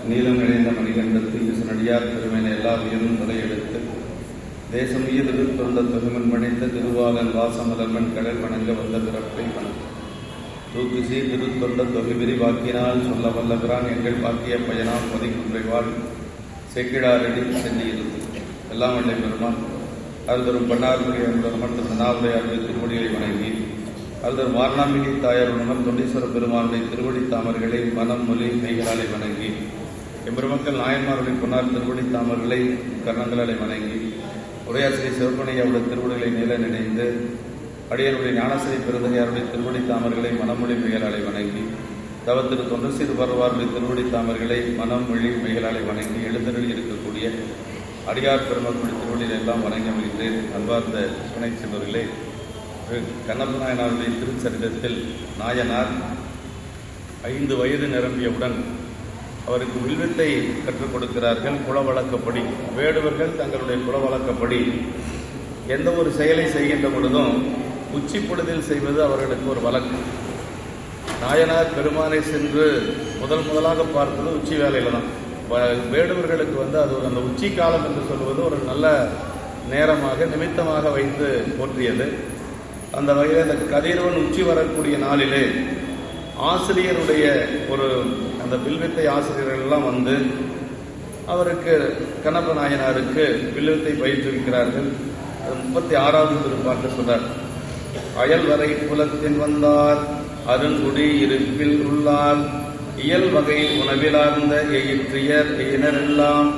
நீளம் நிறைந்த மணிகண்டத்தில் விசனடியார் பெருமையின எல்லா உயிரும் தலையெடுத்து தேசமிய திருத்தொண்ட தொகுமன் பணித்த திருவாளன் வாசமலர்மன் கடல் வணங்க வந்த பிறப்பை வணங்கும் தூக்குசி திருத்தொண்ட தொகை விரிவாக்கினால் சொல்ல வல்லபிரான் எங்கள் பாக்கிய பயனாம் பதிக்குன்றைவாள் செக்கிடாரடி சென்றியிருந்து எல்லாம் வல்லை பெருமான் அருதரும் பன்னார்முடி அன்பருமன் மன்னாவுடையாருடைய திருவடிகளை வணங்கி அருதரும் வாரணாம்பிகை தாயாருடன் தொண்டீஸ்வர பெருமானுடைய திருவடி தாமர்களை மனம் மொழி மெய்களாலை வணங்கி எம்பெருமக்கள் நாயன்மாருடைய பொன்னார் திருவடி தாமர்களை கர்ணங்களாலை வணங்கி உரையாசிரியர் சிவப்பனையாவுடைய திருவடிகளை நீல நினைந்து அடியனுடைய ஞானசிரி பெருந்தையாருடைய திருவடி தாமர்களை மனமொழி மெய்களாலை வணங்கி தவத்திரு தொண்டசீர் வருவாருடைய திருவடி தாமர்களை மனம் மொழி மெய்களாலை வணங்கி எழுந்தருளி இருக்கக்கூடிய அடியார் பெருமக்களுடைய திருவடியில் எல்லாம் வணங்கி அமைகிறேன். அன்பார்ந்த துணை செல்வர்களே, கண்ணப்ப நாயனாருடைய திருச்சரிதத்தில் நாயனார் 5 வயது நிரம்பியவுடன் அவருக்கு வில்வித்தை கற்றுக் கொடுக்கிறார்கள். குலவழக்கப்படி வேடுவர்கள் தங்களுடைய குலவழக்கப்படி எந்த ஒரு செயலை செய்கின்ற பொழுதும் உச்சி பொழுதில் செய்வது அவர்களுக்கு ஒரு வழக்கு. நாயனார் பெருமானை சென்று முதலாக பார்த்தது உச்சி வேலையில தான். வேடுவர்களுக்கு அது அந்த உச்சி காலம் என்று சொல்வது ஒரு நல்ல நேரமாக நிமித்தமாக வைத்து போற்றியது. அந்த வகையில் அந்த கதிரவன் உச்சி வரக்கூடிய நாளிலே ஆசிரியருடைய அந்த வில்வித்தை ஆசிரியர்கள் எல்லாம் அவருக்கு கண்ணப்ப நாயனாருக்கு வில்வித்தை பயிற்றுவிக்கிறார்கள். 36வது திருப்பாட்டு சொல்றார். அயல் வரை குலத்தின் வந்தார் அருங்குடி இருப்பில் உள்ளார் இயல் வகை உணவிலார்ந்த எயிற்றியர் எயினரெல்லாம்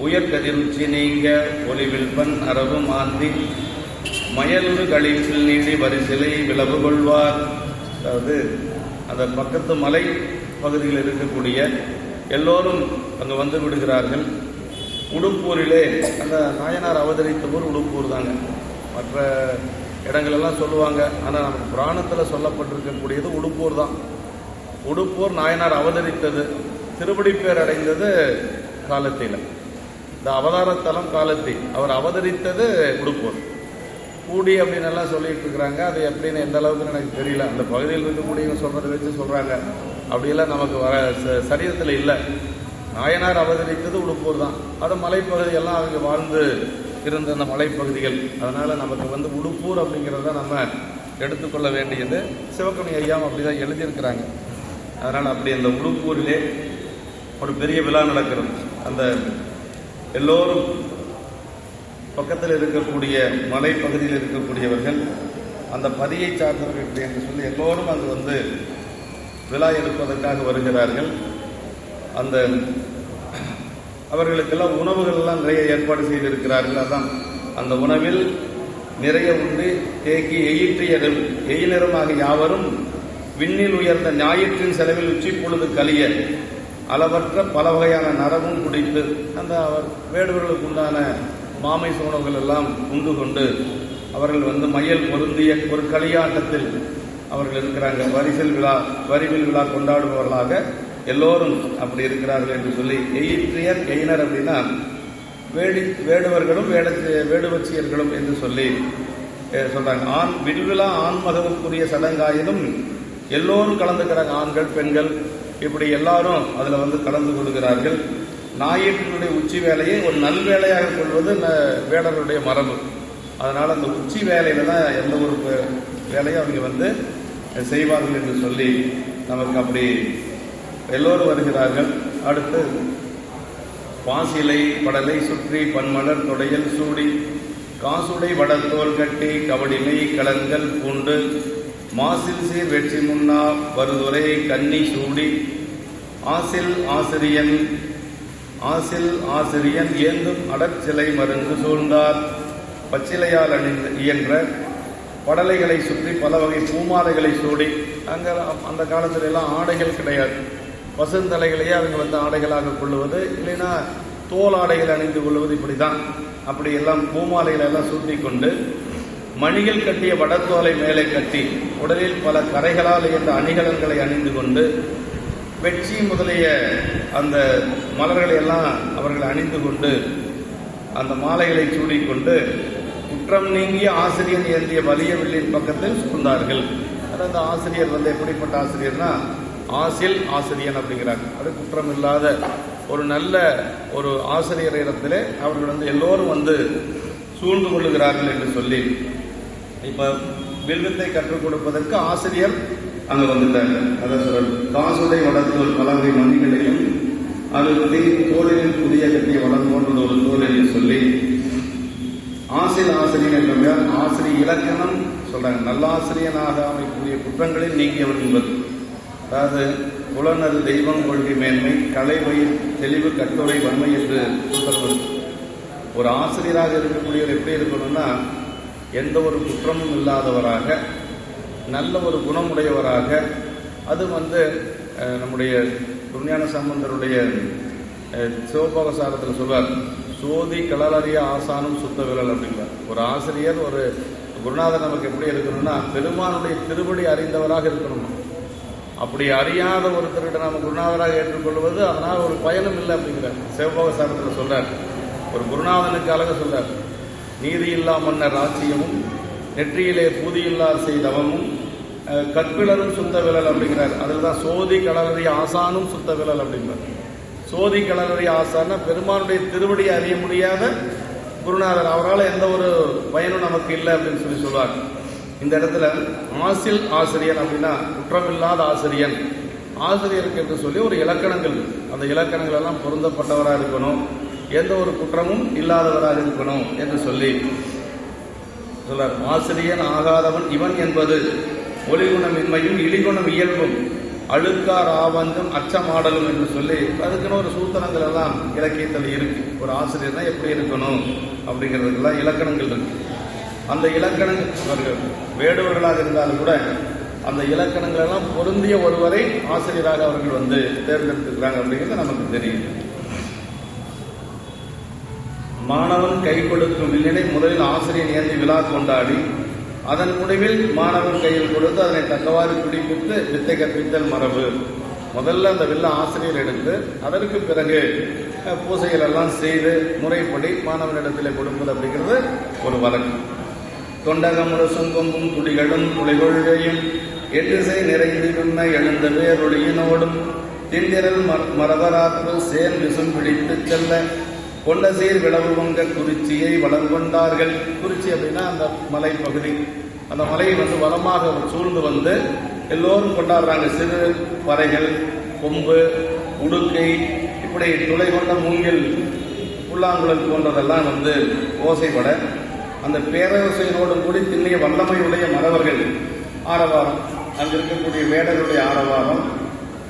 உயர்கதிர்ச்சி நீங்க ஒளிவில்பன் அரபு மாந்தி மயலுறு கழிப்பில் நீடி வரிசிலை விளவு கொள்வார். அதாவது அந்த பக்கத்து மலை பகுதியில் இருக்கக்கூடிய எல்லோரும் அங்கு வந்து விடுகிறார்கள். உடுப்பூரிலே அந்த நாயனார் அவதரித்த ஊர் உடுப்பூர் தாங்க. மற்ற இடங்களெல்லாம் சொல்லுவாங்க, ஆனால் நமக்கு புராணத்தில் சொல்லப்பட்டிருக்கக்கூடியது உடுப்பூர் தான். உடுப்பூர் நாயனார் அவதரித்தது, திருவடிப்பேர் அடைந்தது காலத்தில. இந்த அவதாரத்தலம் காலத்தி, அவர் அவதரித்தது உடுப்பூர். கூடி அப்படின்னு எல்லாம் சொல்லிட்டு இருக்கிறாங்க. அது எப்படின்னு எந்த அளவுக்கு எனக்கு தெரியல. அந்த பகுதியில் இருக்கக்கூடியவங்க சொல்றதை வச்சு சொல்றாங்க. அப்படியெல்லாம் நமக்கு சரீரத்தில் இல்லை. நாயனார் அவதரித்தது உடுப்பூர் தான். அது மலைப்பகுதியெல்லாம் அவங்க வாழ்ந்து இருந்த அந்த மலைப்பகுதிகள். அதனால நமக்கு உடுப்பூர் அப்படிங்கிறத நம்ம எடுத்துக்கொள்ள வேண்டியது. சிவக்கணி ஐயாவும் அப்படிதான் எழுதியிருக்கிறாங்க. அதனால் அப்படி அந்த உடுப்பூரிலே ஒரு பெரிய விழா நடக்கிறது. அந்த எல்லோரும் பக்கத்தில் இருக்கக்கூடிய மலைப்பகுதியில் இருக்கக்கூடியவர்கள் அந்த பதியை சார்ந்தவர்கள் என்று சொல்லி எல்லோரும் அங்கு விழா எடுப்பதற்காக வருகிறார்கள். அந்த அவர்களுக்கெல்லாம் உணவுகள் எல்லாம் நிறைய ஏற்பாடு செய்திருக்கிறார்கள். அதான் அந்த உணவில் நிறைய உண்டு தேக்கி எயினிறமாக யாவரும் விண்ணில் உயர்ந்த ஞாயிற்றின் செலவில் உச்சி பொழுது கலிய அளவற்ற பல வகையான நரவும் குடித்து அந்த வேடுவர்களுக்கு உண்டான மாமை சோனங்கள் எல்லாம் உண்டு கொண்டு அவர்கள் மயல் பொருந்திய ஒரு களியாட்டத்தில் அவர்கள் இருக்கிறாங்க. வரிவில் விழா கொண்டாடுபவர்களாக எல்லோரும் அப்படி இருக்கிறார்கள் என்று சொல்லி எயினர் அப்படின்னா வேடுவர்களும் வேடுவச்சியர்களும் என்று சொல்லி சொல்றாங்க. வில்விழா ஆண்மகவுக்குரிய சடங்காயினும் எல்லோரும் கலந்துக்கிறாங்க. ஆண்கள் பெண்கள் இப்படி எல்லாரும் அதுல கலந்து கொள்கிறார்கள். ஞாயிற்றினுடைய உச்சி வேலையை ஒரு நல்வேளையாக கொள்வது வேடர்களுடைய மரபு. அதனால அந்த உச்சி வேலையில தான் எந்த ஒரு வேலையும் அவங்க செய்வார்கள் என்று சொல்லி நமக்கு அப்படி எல்லோரும் வருகிறார்கள். அடுத்து பாசிலை படலை சுற்றி பன்மலர் தொடையல் சூடி காசுடை வடத்தோல் கட்டி கவடிமை கலங்கள் பூண்டு மாசில் சீர் வெற்றி முன்னா வருதுரை கன்னி சூடி ஆசில் ஆசிரியன் ஏந்தும் அடற்சிலை மருந்து சூழ்ந்தார் பச்சிலையால் இயன்ற படலைகளை சுற்றி பல வகை பூமாலைகளை சூடி. அங்கே அந்த காலத்துல எல்லாம் ஆடைகள் கிடையாது. பசுந்தலைகளையே அவங்க ஆடைகளாக கொள்ளுவது, இல்லைன்னா தோல் ஆடைகள் அணிந்து கொள்வது. இப்படிதான் அப்படி எல்லாம் பூமாலைகளை எல்லாம் சூட்டி கொண்டு மணிகள் கட்டிய வடத்தோலை மேலே கட்டி உடலில் பல கரைகளால் என்ற அணிகலன்களை அணிந்து கொண்டு வெற்றி முதலிய அந்த மலர்களை எல்லாம் அவர்கள் அணிந்து கொண்டு அந்த மாலைகளை சூடிக்கொண்டு குற்றம் நீங்கிய ஆசிரியர் ஏந்திய வலிய வில்லின் பக்கத்தில் சூழ்ந்தார்கள். அதாவது ஆசிரியர் எப்படிப்பட்ட ஆசிரியர்னா ஆசிரியன் அப்படிங்கிறாங்க. அது குற்றம் இல்லாத ஒரு நல்ல ஒரு ஆசிரியர் இடத்திலே அவர்கள் வந்து எல்லோரும் வந்து சூழ்ந்து கொள்ளுகிறார்கள் என்று சொல்லி, இப்போ வில்வித்தை கற்றுக் கொடுப்பதற்கு ஆசிரியர் அங்கே வந்துட்டாங்க. அதை சொல்ற காசுடை வளர்த்தோர் பலவகை மணிகளையும் அது தோழில் புதிய கட்டிய வளம் போன்றது ஒரு தோல் என்று சொல்லி, ஆசிரியர் என்ற ஆசிரியர் இலக்கணம் சொல்றாங்க. நல்லாசிரியனாக அமைக்கக்கூடிய குற்றங்களில் நீங்கியவர் என்பது, அதாவது புலனது தெய்வம் கொள்கை மேன்மை கலை வயிர் தெளிவு கட்டுரை வன்மை என்று சொல்வது. ஒரு ஆசிரியராக இருக்கக்கூடியவர் எப்படி இருக்கணும்னா, எந்த ஒரு குற்றமும் இல்லாதவராக, நல்ல ஒரு குணமுடையவராக, அது வந்து நம்முடைய திருஞான சம்பந்தருடைய சிவபோகசாரத்தில் சொல்வார், சோதி களலறிய ஆசானும் சுத்த விரல் அப்படிங்கிறார். ஒரு ஆசிரியர், ஒரு குருநாதர் நமக்கு எப்படி இருக்கணும்னா, பெருமானுடைய திருவடி அறிந்தவராக இருக்கணும். அப்படி அறியாத ஒருத்தர்கிட்ட நம்ம குருநாதராக ஏற்றுக்கொள்வது அதனால் ஒரு பயனும் இல்லை அப்படிங்கிறார். சிவபோகசாரத்தில் சொல்றார், ஒரு குருநாதனுக்கு அழக சொல்றார், நீதி இல்லா மன்னர் ராஜ்யமும் நெற்றியிலே பூதியில்லார் செய்தவமும் கற்பிலரும் சுத்த விரல் அப்படிங்கிறார். அதில் தான் சோதி களலறிய ஆசானும் சுத்த விரல் அப்படிங்கிறார். சோதி களலறிய ஆசான பெருமானுடைய திருவடியை அறிய முடியாத குருநாதர், அவரால் எந்த ஒரு பயனும் நமக்கு இல்லை அப்படின்னு சொல்லி சொல்வார். இந்த இடத்துல ஆசிரியர் அப்படின்னா குற்றமில்லாத ஆசிரியன், ஆசிரியருக்கு என்று சொல்லி ஒரு இலக்கணங்கள், அந்த இலக்கணங்கள் எல்லாம் பொருந்தப்பட்டவராக இருக்கணும், எந்த ஒரு குற்றமும் இல்லாதவராக இருக்கணும் என்று சொல்லி சொல்றார். ஆசிரியன் ஆகாதவன் இவன் என்பது ஒளிகுணமின்மையும் இழிகுணம் இயல்பும் அழுக்கார் ஆவந்தும் அச்சமாடலும் என்று சொல்லி அதுக்குன்னு ஒரு சூத்திரங்கள் எல்லாம் இலக்கியத்தில் இருக்கு. ஒரு ஆசிரியர்னா எப்படி இருக்கணும் அப்படிங்கிறதுக்கெல்லாம் இலக்கணங்கள் இருக்கு. அந்த இலக்கணங்கள் வேடுவர்களாக இருந்தாலும் கூட அந்த இலக்கணங்கள் எல்லாம் பொருந்திய ஒருவரை ஆசிரியராக அவர்கள் வந்து தேர்ந்தெடுத்துக்கிறாங்க அப்படிங்கிறது நமக்கு தெரியும். மாணவன் கை கொடுக்கும் வில்லினை முதலில் ஆசிரியர் ஏந்தி விழா கொண்டாடி அதன் முடிவில் மாணவன் கையில் கொடுத்து அதனை தக்கவாறு பிடிப்பித்து வித்தை கற்பித்தல் மரபு. முதல்ல அந்த வில்ல ஆசிரியர் எடுத்து அதற்கு பிறகு பூசைகள் எல்லாம் செய்து முறைப்படி மாணவனிடத்தில் கொடுப்பது அப்படிங்கிறது ஒரு வழக்கு. தொண்டகமுற சுங்கமும் துடிகளும் துளைகொள்கையும் எட்டுசை நிறைந்திருந்த எழுந்த வேரொழியினோடும் திண்டிரல் மரபராற்று சேர் விசும் பிடித்து செல்ல கொண்ட சீர் விளவு வங்க குறிச்சியை வளம் கொண்டார்கள். குறிச்சி அப்படின்னா அந்த மலைப்பகுதி, அந்த மலையை வந்து வளமாக சூழ்ந்து வந்து எல்லோரும் கொண்டாடுறாங்க. சிறு பறைகள், கொம்பு, உடுக்கை, இப்படி துளை கொண்ட மூங்கில், புல்லாங்குழல் போன்றதெல்லாம் வந்து ஓசைப்பட அந்த பேரரசையோடு கூடி திண்ணிய வல்லமையுடைய மறவர்கள் ஆரவாரம், அங்கு இருக்கக்கூடிய வேடர்களுடைய ஆரவாரம்,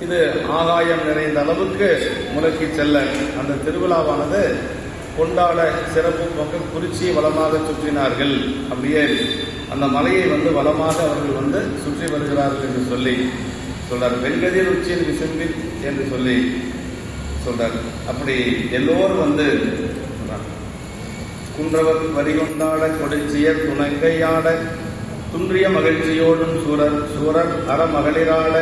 இது ஆகாயம் நிறைந்த அளவுக்கு முழக்கி செல்ல அந்த திருவிழாவானது கொண்டாட சிறப்பு மக்கள் குறிச்சியை வளமாக சுற்றினார்கள். அப்படியே அந்த மலையை வந்து வளமாக அவர்கள் வந்து சுற்றி வருகிறார்கள் என்று சொல்லி சொல்றார். வெங்கதிர் உச்சியின் விசும்பி என்று சொல்லி சொல்றார். அப்படி எல்லோரும் வந்து குன்றவர் வரிகொண்டாட கொடிச்சியர் துணங்கையாட துன்றிய மகிழ்ச்சியோடும் சூரர் அறமகளிராட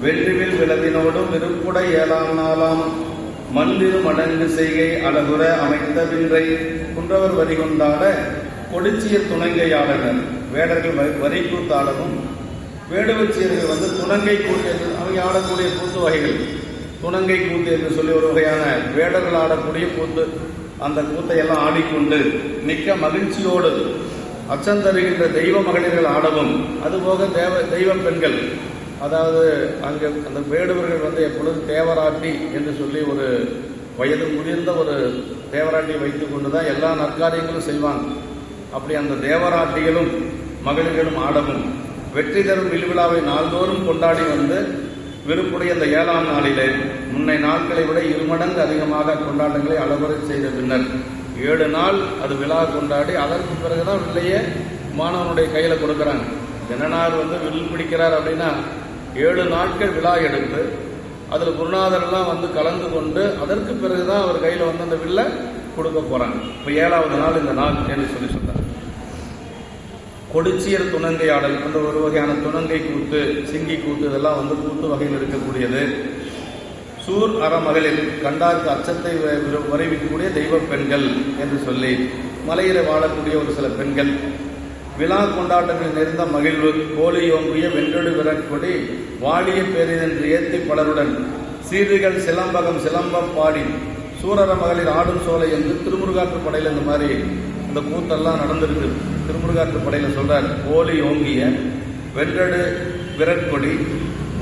வெள்ளிவில் விளவினோடும் விருப்புடை ஏழாம் நாளாம் மந்திரு மடங்கு செய்கை அழகுற அமைத்த வின்றை குன்றவர் வரி கொண்டாட கொடிச்சியர் துணங்கையாடனர். வேடர்கள் வரி கூத்தாடவும் வேடுவச்சியர்கள் வந்து துணங்கை கூத்து என்று அவங்க ஆடக்கூடிய கூத்து வகைகள், துணங்கை கூத்து என்று சொல்லி ஒரு வகையான வேடர்கள் ஆடக்கூடிய கூத்து, அந்த கூத்தையெல்லாம் ஆடிக்கொண்டு மிக்க மகிழ்ச்சியோடு அச்சந்தருகின்ற தெய்வ மகளிர்கள் ஆடவும், அதுபோக தெய்வ பெண்கள், அதாவது அங்கே அந்த வேடுவர்கள் வந்து எப்பொழுதும் தேவராட்டி என்று சொல்லி ஒரு வயது முதிர்ந்த ஒரு தேவராட்டியை வைத்துக் கொண்டு தான் எல்லா நற்காரியங்களும் செய்வாங்க. அப்படி அந்த தேவராட்டிகளும் மகளிர்களும் ஆடவும் வெற்றி தரும் வில்விழாவை நாள்தோறும் கொண்டாடி வந்து விருப்புடைய அந்த 7ஆம் நாளிலே முன்னை நாட்களை விட 2 மடங்கு அதிகமாக கொண்டாட்டங்களை அளவரை செய்த பின்னர் 7 நாள் அது விழா கொண்டாடி அதற்கு பிறகுதான் வில்லையே மாணவனுடைய கையில கொடுக்குறாங்க. ஜனநாள் வந்து வில் பிடிக்கிறார் அப்படின்னா 7 நாட்கள் விழா எடுத்து அதில் குருநாதரெல்லாம் வந்து கலந்து கொண்டு அதற்கு பிறகுதான் அவர் கையில் வந்து அந்த வில்லை கொடுக்க போறாங்க. இப்போ 7ஆவது நாள் இந்த நாள் என்று சொல்லி சொல்றாங்க. கொடிச்சியர் துணங்கை ஆடல் அந்த ஒரு வகையான துணங்கை கூத்து, சிங்கி கூத்து, இதெல்லாம் வந்து கூத்து வகையில் இருக்கக்கூடியது. சூர் அறமகளில் கண்டார்க்கு அச்சத்தை வரைவிக்கக்கூடிய தெய்வ பெண்கள் என்று சொல்லி மலையில வாழக்கூடிய ஒரு சில பெண்கள் விழா கொண்டாட்டங்கள் நிறைந்த மகிழ்வு கோழியோங்கிய வென்றொடு விரட்கொடி வாழிய பேரிதென்று ஏற்றி பலருடன் சீர்திகள் சிலம்பகம் சிலம்பம் பாடி சூரர மகளிர் ஆடும் சோலை என்று திருமுருகாற்றுப்படையில் இந்த மாதிரி இந்த கூத்தெல்லாம் நடந்திருக்கு. திருமுருகாற்றுப்படையில் சொல்றார், கோலி ஓங்கிய வென்றடு விரட்கொடி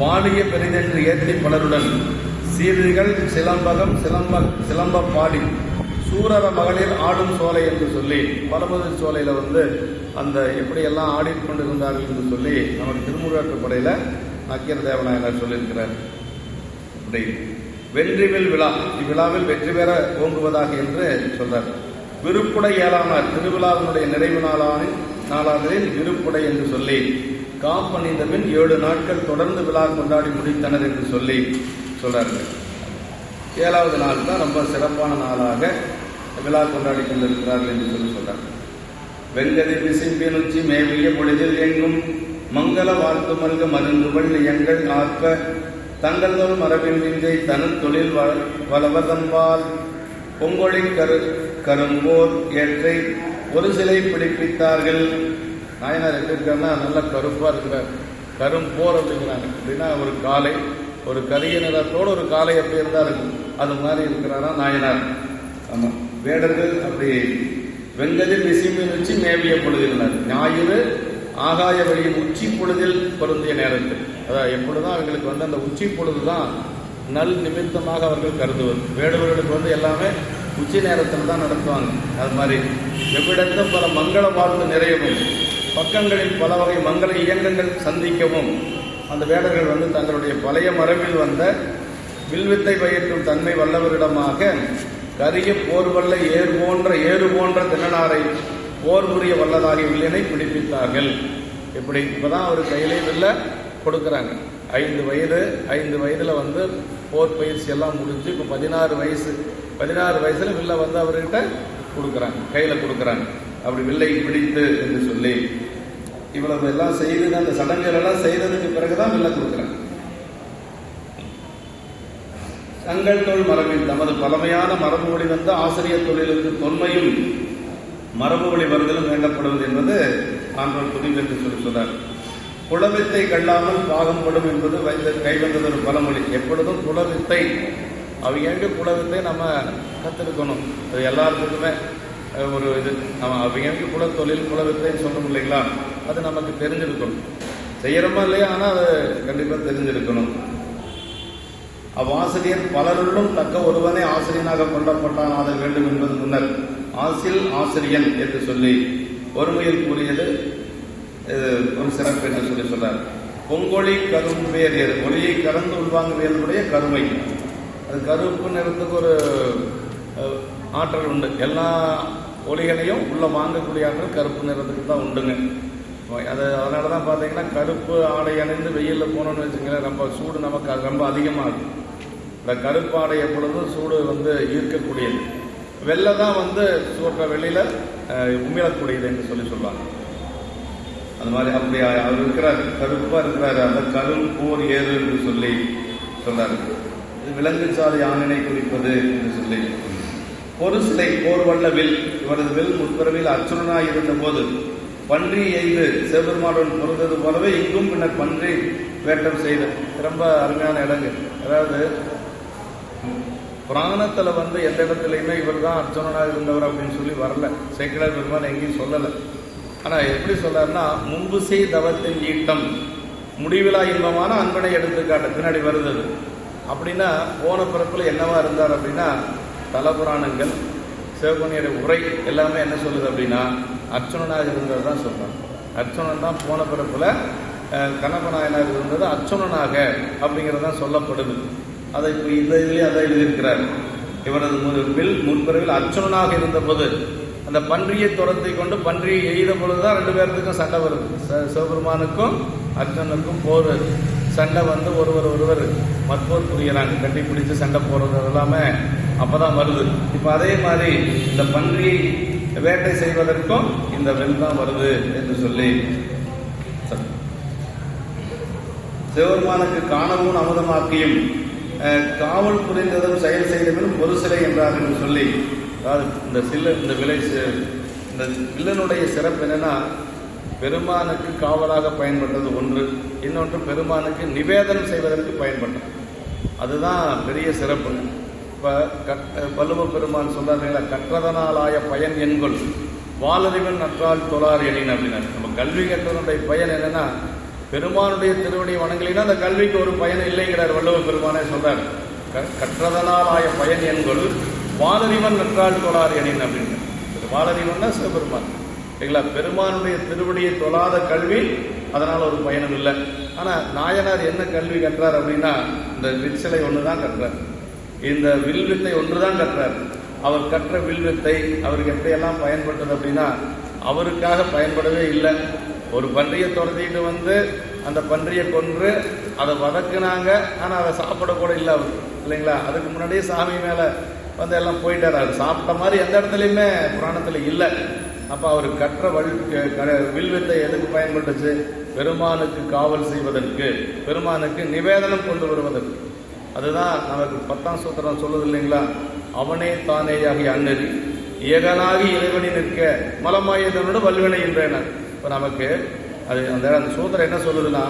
வாலிய பெரிதென்று ஏற்றி பலருடன் சீர்திகள் சிலம்பகம் சிலம்ப பாடி சூரர மகளிர் ஆடும் சோலை என்று சொல்லி பலமுதிர் சோலையில் அந்த எப்படியெல்லாம் ஆடிக்கொண்டிருந்தார்கள் என்று சொல்லி நமக்கு திருமுருகாற்றுப்படையில் நக்கீர தேவநாயனார் சொல்லியிருக்கிறார். அப்படி வென்றிவில் விழா, இவ்விழாவில் வெற்றி பெற ஓங்குவதாக என்று சொல்றார். விருப்புடை ஏழானார், திருவிழாவினுடைய நிறைவு நாளானதில் விருப்புடை என்று சொல்லி காப்பணிந்த பின் 7 நாட்கள் தொடர்ந்து விழா கொண்டாடி முடித்தனர் என்று சொல்லி சொல்றார்கள். 7வது நாள் தான் ரொம்ப சிறப்பான நாளாக விழா கொண்டாடி கொண்டிருக்கிறார்கள் என்று சொல்லி சொல்றார். வெங்கதி விசிம்பினுச்சி மேவிய பொழுதில் எங்கும் மங்கள வாழ்த்து மல்க மருந்துகள் எங்கள் ஆற்ப தங்கள் மரபின் விஞ்சை தனது தொழில் வளவதன்பால் பொங்கொழி கரும்போர் ஏற்றை ஒரு சிலை பிடிப்பித்தார்கள். நாயனார் எப்படி இருக்காருன்னா நல்லா கருப்பாக இருக்கிறார். கரும்போர் அப்படிங்கிறாங்க. அப்படின்னா ஒரு காலை, ஒரு கரிய நிறத்தோடு ஒரு காலை எப்படி இருந்தா இருக்கும், அது மாதிரி இருக்கிறாரா நாயனார். ஆமாம், வேடர்கள் அப்படி வெங்கதில் விசிம்பின் உச்சி மேவிய பொழுதினார். ஞாயிறு ஆகாய வெளியின் உச்சி பொழுதில் பொருந்திய நேரத்தில், அதாவது எப்பொழுதுதான் அவர்களுக்கு அந்த உச்சி பொழுது தான் நல் நிமித்தமாக அவர்கள் கருதுவது. வேடுவர்களுக்கு எல்லாமே உச்சி நேரத்தில் தான் நடத்துவாங்க. அது மாதிரி எவ்விடத்தும் பல மங்கள வாழ்வு நிறையவும் பக்கங்களில் பல வகை மங்கள இயக்கங்கள் சந்திக்கவும் அந்த வேடர்கள் தங்களுடைய பழைய மரபில் வந்த வில்வித்தை பயிற்றும் தன்மை வல்லவரிடமாக கரிய போர்வல்ல ஏறு போன்ற திணனாரை போர் புரிய வல்லதாகிய வில்லியனை பிடிப்பித்தார்கள். இப்படி இப்பதான் அவர் கையிலே வில்ல கொடுக்குறாங்க. 5 வயதுல போர் பயிற்சி எல்லாம் முடிஞ்சு இப்போ 16 வயசுல வில்ல அவர்கிட்ட கொடுக்குறாங்க, கையில கொடுக்குறாங்க. அப்படி வில்லை பிடித்து என்று சொல்லி இவ்வளவு எல்லாம் செய்து அந்த சடங்குகள் எல்லாம் செய்ததுக்கு பிறகுதான் வில்ல கொடுக்குறாங்க. தங்கள் தொழில் மரபில் தமது பழமையான மரபு வழி வந்த ஆசிரியர் தொழிலுக்கு தொன்மையும் மரபு வழி வருதலும் வேண்டப்படுவது என்பது ஆண்டவர் துணிவு என்று சொல்லி சொன்னார். குலவித்தை கல்லாமல் பாகம்படும் என்பது கைவந்தது ஒரு பழமொழி. எப்பொழுதும் குலவித்தை அவங்க குலவித்தை நம்ம கற்றுக்கணும். அது எல்லாத்துக்குமே ஒரு இது. நம்ம அவங்க குலத்தொழில் குலவித்தைன்னு சொல்லணும் இல்லைங்களா, அது நமக்கு தெரிஞ்சிருக்கணும். செய்யறோமா இல்லையா, ஆனால் அது கண்டிப்பாக தெரிஞ்சிருக்கணும். அவ்வாசிரியர் பலருள்ளும் தக்க ஒருவனே ஆசிரியனாக கொண்டப்பட்டான் ஆக வேண்டும் என்பது முன்னர் ஆசில் ஆசிரியன் என்று சொல்லி ஒருமையில் கூறியது ஒரு சிறப்பு என்று சொல்லி சொல்றார். பொங்கொழி கரும்பேறியது, ஒளியை கறந்து உள்வாங்குவதனுடைய கருமை. அது கருப்பு நிறத்துக்கு ஒரு ஆற்றல் உண்டு. எல்லா ஒளிகளையும் உள்ள வாங்கக்கூடிய ஆற்றல் கருப்பு நிறத்துக்கு தான் உண்டுங்க. அதனால தான் பார்த்தீங்கன்னா கருப்பு ஆடை அணிந்து வெயிலில் போனோம்னு வச்சுங்களேன், ரொம்ப சூடு நமக்கு ரொம்ப அதிகமாகும். இந்த கருப்பு ஆடை எப்பொழுதும் சூடு ஈர்க்கக்கூடியது. வெள்ளை தான் சூட்ட வெளியில் உமிழக்கூடியது என்று சொல்லி சொல்லுவாங்க. அது மாதிரி அப்படி அவர் இருக்கிறார், கருப்பாக இருக்கிறாரு. அந்த கரும்போர் ஏறு என்று சொல்லி சொல்றாரு. இது விலங்கு சாதி ஆணினை குறிப்பது என்று சொல்லி ஒரு சிலை போர் வல்ல வில். இவரது வில் முற்பிறவில் அச்சுரனாய் இருந்த போது பன்றி எய்து சிவபெருமானுடன் பொருந்தது போலவே இங்கும் பின்னர் பன்றி வேட்டம் செய்த ரொம்ப அருமையான இடங்கள். அதாவது புராணத்தில் எந்த இடத்துலையுமே இவர் தான் அர்ச்சுனனாக இருந்தவர் அப்படின்னு சொல்லி வரல. சேக்கிழார் பெருமான் எங்கேயும் சொல்லலை. ஆனால் எப்படி சொல்றாருன்னா, முன்பு செய் தவத்தின் ஈட்டம் முடிவிலா இன்பமான அன்பனை எடுத்துக்காட்ட பின்னாடி வருது. அப்படின்னா போன பிறப்பில் என்னவா இருந்தார் அப்படின்னா, தலபுராணங்கள் சிவபெருமானுடைய உரை எல்லாமே என்ன சொல்லுது அப்படின்னா அர்ச்சுனனாக இருந்தது தான் சொல்றாங்க. அர்ச்சுனன் தான் போன பிறப்பில் கண்ணப்பநாயனாக இருந்தது அர்ச்சுனனாக அப்படிங்கிறது தான் சொல்லப்படுது. அதை இப்போ இந்த இதுலேயே அதை எழுதியிருக்கிறார். இவரது முன்பிறவில் அர்ச்சுனனாக இருந்த போது அந்த பன்றியை துரத்தி கொண்டு பன்றியை எய்த பொழுதுதான் 2 பேர்த்துக்கும் சண்டை வருது. சிவபெருமானுக்கும் அர்ச்சுனனுக்கும் போர் சண்டை ஒருவர் மற்போர் புரியறாங்க, கட்டி பிடிச்சு சண்டை போடுறது எல்லாமே அப்பதான் வருது. இப்ப அதே மாதிரி இந்த பன்றியை வேட்டை செய்வதற்கும் இந்த வில் தான் வருது என்று சொல்லி சிவபெருமானுக்கு காணவும் அமுதமாக்கியும் காவல் புரிந்ததும் செயல் செய்தவனும் ஒரு சிலை என்றார் என்று சொல்லி, அதாவது இந்த வில்லனுடைய சிறப்பு என்னன்னா, பெருமானுக்கு காவலாக பயன்பட்டது ஒன்று, இன்னொன்று பெருமானுக்கு நிவேதனம் செய்வதற்கு பயன்பட்டது. அதுதான் பெரிய சிறப்பு. இப்போ வள்ளுவ பெருமான் சொல்றாருங்களா, கற்றதனாலாய பயன் என்கொள் வாலறிவன் நற்றால் தொழார் எனின் அப்படின்னா. நம்ம கல்வி கற்றதனுடைய பயன் என்னன்னா, பெருமானுடைய திருவடி வணங்கலினா அந்த கல்விக்கு ஒரு பயன் இல்லைங்கிறார் வள்ளுவ பெருமானே சொல்றார். கற்றதனாலாய பயன் என்கொள் வாலறிவன் நற்றால் தொழார் எனின் அப்படின்னு. வாலறிவன்னா சிவபெருமான் இல்லைங்களா. பெருமானுடைய திருவடியை தொழாத கல்வி அதனால் ஒரு பயனும் இல்லை. ஆனால் நாயனார் என்ன கல்வி கற்றார் அப்படின்னா, இந்த விற்சிலை ஒன்று தான் கற்றார், இந்த வில்வித்தை ஒன்று தான் கற்றார். அவர் கற்ற வில்வித்தை அவருக்கு எப்படியெல்லாம் பயன்பட்டது அப்படின்னா, அவருக்காக பயன்படவே இல்லை. ஒரு பன்றியை துரத்திட்டு வந்து அந்த பன்றியை கொன்று அதை வதக்குனாங்க, ஆனால் அதை சாப்பிடக்கூட இல்லை அவர் இல்லைங்களா. அதுக்கு முன்னாடியே சாமி மேலே வந்து எல்லாம் போயிட்டார். அது சாப்பிட்ட மாதிரி எந்த இடத்துலையுமே புராணத்தில் இல்லை. அப்போ அவர் கற்ற வில்வித்தை எதுக்கு பயன்பட்டுச்சு? பெருமானுக்கு காவல் செய்வதற்கு, பெருமானுக்கு நிவேதனம் கொண்டு வருவதற்கு. அதுதான் நமக்கு 10ஆம் சூத்திரம் சொல்லுது இல்லைங்களா, அவனே தானேயாகி அன்னறி ஏகனாகி இறைவனி நிற்க மலமாயதனோட வல்வினை என்றேன். இப்போ நமக்கு அது அந்த சூத்திரம் என்ன சொல்லுதுன்னா,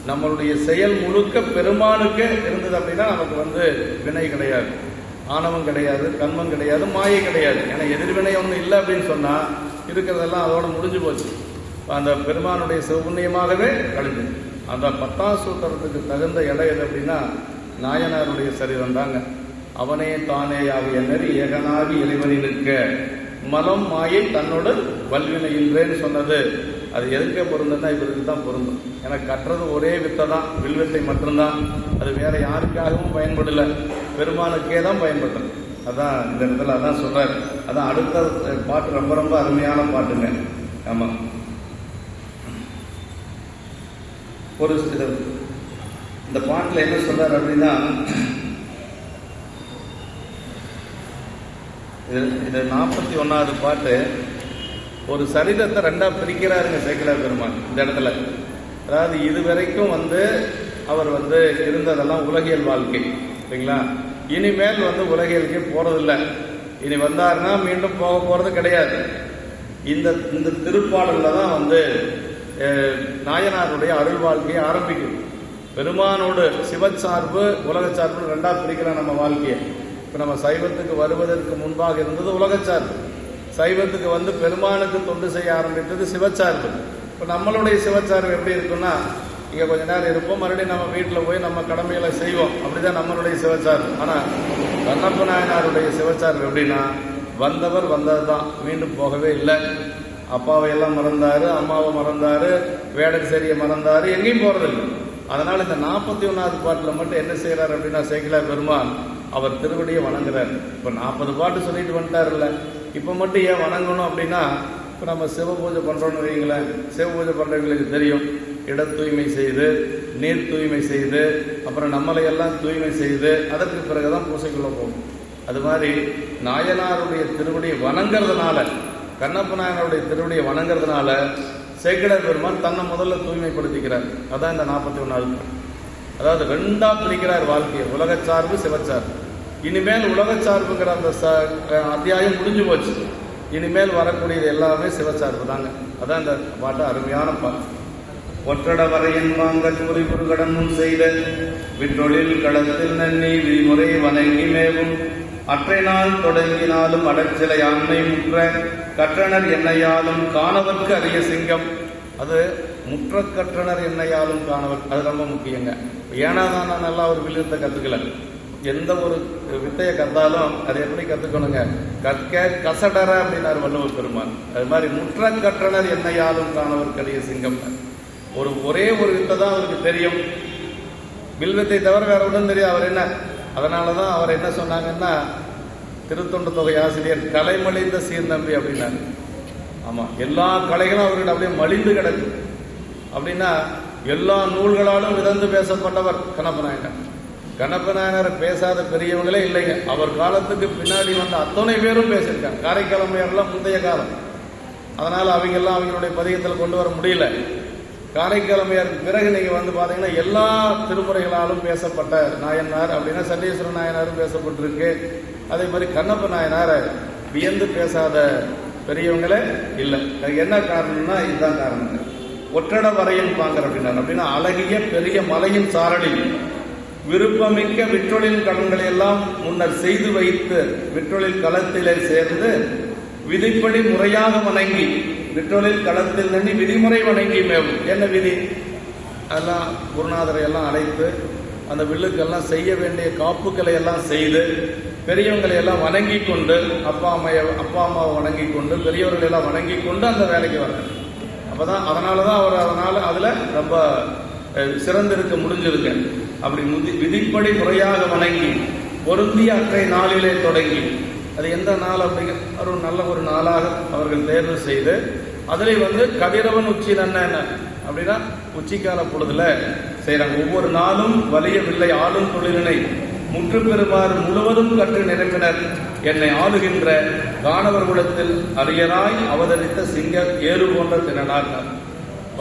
நம்மளுடைய செயல் முழுக்க பெருமானுக்கு இருந்தது அப்படின்னா நமக்கு வந்து வினை கிடையாது, ஆணவம் கிடையாது, கண்மம் கிடையாது, மாயை கிடையாது. ஏன்னா எதிர்வினை ஒன்று இல்லை அப்படின்னு சொன்னால் இருக்கிறதெல்லாம் அதோட முடிஞ்சு போச்சு. அந்த பெருமானுடைய சிவபுண்ணியமாகவே கழிஞ்சு. அந்த 10ஆம் சூத்திரத்துக்கு தகுந்த இடம் எது அப்படின்னா நாயனாருடைய சரிதம் தாங்க. அவனே தானே ஆகிய நெறி ஏகனாகி இறைவனி நிற்க மலம் மாயை தன்னோடு வல்வினை இல்லைன்னு சொன்னது அது எதுக்கே பொருந்ததுன்னா இவருக்கு தான் பொருந்தும். எனக்கு கற்றது ஒரே வித்தை தான், வில்வித்தை மட்டும்தான். அது வேற யாருக்காகவும் பயன்படலை, பெருமானுக்கே தான் பயன்படுறது. அதான் இந்த இடத்துல அதான் சொல்றாரு. அதான் அடுத்த பாட்டு ரொம்ப ரொம்ப அருமையான பாட்டுங்க. ஆமா, ஒரு இந்த பாட்டில் என்ன சொல்றாரு அப்படின்னா, இது 41வது பாட்டு. ஒரு சரிதத்தை ரெண்டா பிரிக்கிறாருங்க சேக்கிழார் பெருமான் இந்த இடத்துல. அதாவது இதுவரைக்கும் வந்து அவர் வந்து இருந்ததெல்லாம் உலகியல் வாழ்க்கை சரிங்களா. இனிமேல் வந்து உலகியலுக்கே போறதில்லை. இனி வந்தாருன்னா மீண்டும் போக போறது கிடையாது. இந்த திருப்பாடல்ல தான் வந்து நாயனாருடைய அருள் வாழ்க்கையை ஆரம்பிக்கும். பெருமானோடு சிவச்சார்பு உலக சார்பு ரெண்டா பிரிக்கிற நம்ம வாழ்க்கையை. இப்போ நம்ம சைவத்துக்கு வருவதற்கு முன்பாக இருந்தது உலகச்சார்பு, சைவத்துக்கு வந்து பெருமானுக்கு தொண்டு செய்ய ஆரம்பித்தது சிவச்சார்பு. இப்போ நம்மளுடைய சிவச்சார்பு எப்படி இருக்குன்னா, இங்கே கொஞ்ச நேரம் இருப்போம், மறுபடியும் நம்ம வீட்டில் போய் நம்ம கடமைகளை செய்வோம். அப்படிதான் நம்மளுடைய சிவச்சார்பு. ஆனால் கண்ணப்ப நாயனாருடைய சிவச்சார்பு எப்படின்னா, வந்தவர் வந்தது தான், மீண்டும் போகவே இல்லை. அப்பாவை எல்லாம் மறந்தாரு, அம்மாவை மறந்தாரு, வேடச்சேரியை மறந்தாரு, எங்கேயும் போறதில்லை. அதனால இந்த 41வது பாட்டில் மட்டும் என்ன செய்யறாரு அப்படின்னா, சேக்கிழார் பெருமான் அவர் திருவடியை வணங்குறார். இப்போ 40 பாட்டு சொல்லிட்டு வந்துட்டார்ல, இப்போ மட்டும் ஏன் வணங்கணும் அப்படின்னா, இப்போ நம்ம சிவ பூஜை பண்ணுறோன்னு வைங்களேன். சிவ பூஜை பண்ணுறவங்களுக்கு தெரியும், இட தூய்மை செய்து, நீர் தூய்மை செய்து, அப்புறம் நம்மளை எல்லாம் தூய்மை செய்து, அதற்கு பிறகுதான் பூசைக்குள்ள போகும். அது மாதிரி நாயனாருடைய திருவடியை வணங்குறதுனால, கண்ணப்ப நாயனாருடைய திருவடியை வணங்குறதுனால சேக்கிழார் பெருமான் தன்னை முதல்ல தூய்மைப்படுத்திக்கிறார். அதான் இந்த 41வது. அதாவது ரெண்டா பிரிக்கிறார் வாழ்க்கையை, உலகச்சார்பு சிவச்சார்பு. இனிமேல் உலகச்சார்புங்கிற அந்த அத்தியாயம் முடிஞ்சு போச்சு. இனிமேல் வரக்கூடியது எல்லாமே சிவச்சார்பு தாங்க. அதான் இந்த பாட்டு அருமையான பாட்டு. ஒற்றட வரையன் வாங்க சூரி குறுகடனும் செய்த விற்றொழில் களத்தில் நன்னி விதிமுறை வணங்கி மேவும் அற்றை நாள் தொடங்கினாலும் அடற்சிலை ஆண்மை முற்ற கற்றனர் என்னையாலும் காணவர்க்கு அரிய சிங்கம். அது முற்ற கற்றனர் என்னையாலும் காணவர், அது ரொம்ப முக்கியங்க. ஏன்னா தான் நான் நல்லா ஒரு வில்வித்தை கற்றுக்கல. எந்த ஒரு வித்தையை கற்றாலும் அதை எப்படி கற்றுக்கணுங்க, கற்க கசடர அப்படின்னாரு வள்ளுவ பெருமான். அது மாதிரி முற்ற கற்றனர் என்னையாலும் காணவர்க்கு அரிய சிங்கம். ஒரே ஒரு வித்தை தான் அவருக்கு தெரியும், வில்வித்தை தவிர வேற ஒன்றும் தெரியும். அவர் என்ன, அதனால தான் அவர் என்ன சொன்னாங்கன்னா, திருத்தொண்டு தொகை ஆசிரியர் கலைமலிந்த சீர்நம்பி அப்படின்னாரு. ஆமாம், எல்லா கலைகளும் அவர்கிட்ட அப்படியே மலிந்து கிடக்கு. அப்படின்னா எல்லா நூல்களாலும் விதந்து பேசப்பட்டவர் கண்ணப்ப நாயனார். கண்ணப்ப நாயனார் பேசாத பெரியவங்களே இல்லைங்க. அவர் காலத்துக்கு பின்னாடி வந்த அத்தனை பேரும் பேசியிருக்காங்க. காரைக்காலமையாரெல்லாம் முந்தைய காலம், அதனால அவங்கெல்லாம் அவங்களுடைய பதிகத்தில் கொண்டு வர முடியல. காரைக்காலமையாருக்கு பிறகு நீங்க வந்து பாத்தீங்கன்னா எல்லா திருமுறைகளாலும் பேசப்பட்ட நாயனார் அப்படின்னா சண்டீஸ்வர நாயனாரும் பேசப்பட்டிருக்கு. அதே மாதிரி கண்ணப்ப நாயனார் வியந்து பேசாத பெரியவங்களே இல்லை. என்ன காரணம்னா இதுதான் காரணம். ஒற்றட வரையின் பாங்கர் அப்படின்னா அழகிய பெரிய மலையின் சாரடி விருப்பமிக்க விற்றொழில் கடன்களை எல்லாம் முன்னர் செய்து வைத்து விற்றொழில் களத்திலே சேர்ந்து விதிப்படி முறையாக வணங்கி, விற்றொழில் களத்தில் நின்று விதிமுறை வணங்கி மேவும். என்ன விதி? எல்லாம் குருநாதரை எல்லாம் அழைத்து அந்த வில்லுக்கெல்லாம் செய்ய வேண்டிய காப்புக்களை எல்லாம் செய்து பெரியவங்களை எல்லாம் வணங்கி கொண்டு, அப்பா அம்மாவை வணங்கி கொண்டு, பெரியவர்களை எல்லாம் வணங்கி கொண்டு அந்த வேலைக்கு வரணும். அப்பதான் அதனாலதான் அவர் அதுல ரொம்ப சிறந்திருக்க முடிஞ்சிருக்க. அப்படி விதிப்படி முறையாக வணங்கி பொருந்திய அற்றை நாளிலே தொடங்கி, அது எந்த நாள் அப்படிங்கிற ஒரு நல்ல ஒரு நாளாக அவர்கள் தேர்வு செய்து அதில் கதிரவன் உச்சி நன்ன அப்படின்னா உச்சிக்கால பொழுதுல செய்யறாங்க. ஒவ்வொரு நாளும் வலிய வில்லை ஆளும் தொழிலினை முற்று பெறுமாறு முழுவதும் கற்று நிரம்பினர் என்னை ஆளுகின்ற காணவர் குலத்தில் அரியராய் அவதரித்த சிங்க ஏறு போன்ற திறனார்.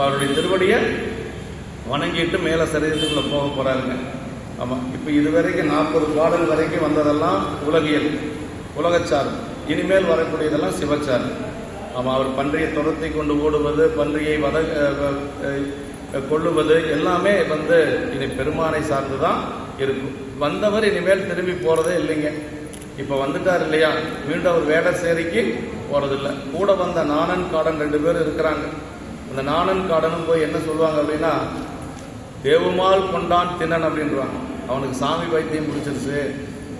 அவருடைய திருவடியை வணங்கிட்டு மேல சரீரத்துக்குள்ள போக போறாருங்க. ஆமா, இப்ப இதுவரைக்கும் 40 பாடல் வரைக்கும் வந்ததெல்லாம் உலகியல், உலகச்சார். இனிமேல் வரக்கூடியதெல்லாம் சிவச்சார். ஆமா, அவர் பன்றியை துரத்தி கொண்டு ஓடுவது, பன்றியை கொள்ளுவது எல்லாமே இனி பெருமானை சார்ந்துதான் இருக்கும். வந்தவர் இனிமேல் திரும்பி போறதே இல்லைங்க. இப்ப வந்துட்டார் இல்லையா, மீண்டும் அவர் வேடசேரிக்கு போறதில்லை. கூட வந்த நாணன் காடன் 2 பேர் இருக்கிறாங்க. அந்த நாணன் காடனும் போய் என்ன சொல்லுவாங்க அப்படின்னா, தேவுமால் கொண்டான் தின்னன் அப்படின்றாங்க. அவனுக்கு சாமி வைத்தியம் பிடிச்சிருச்சு,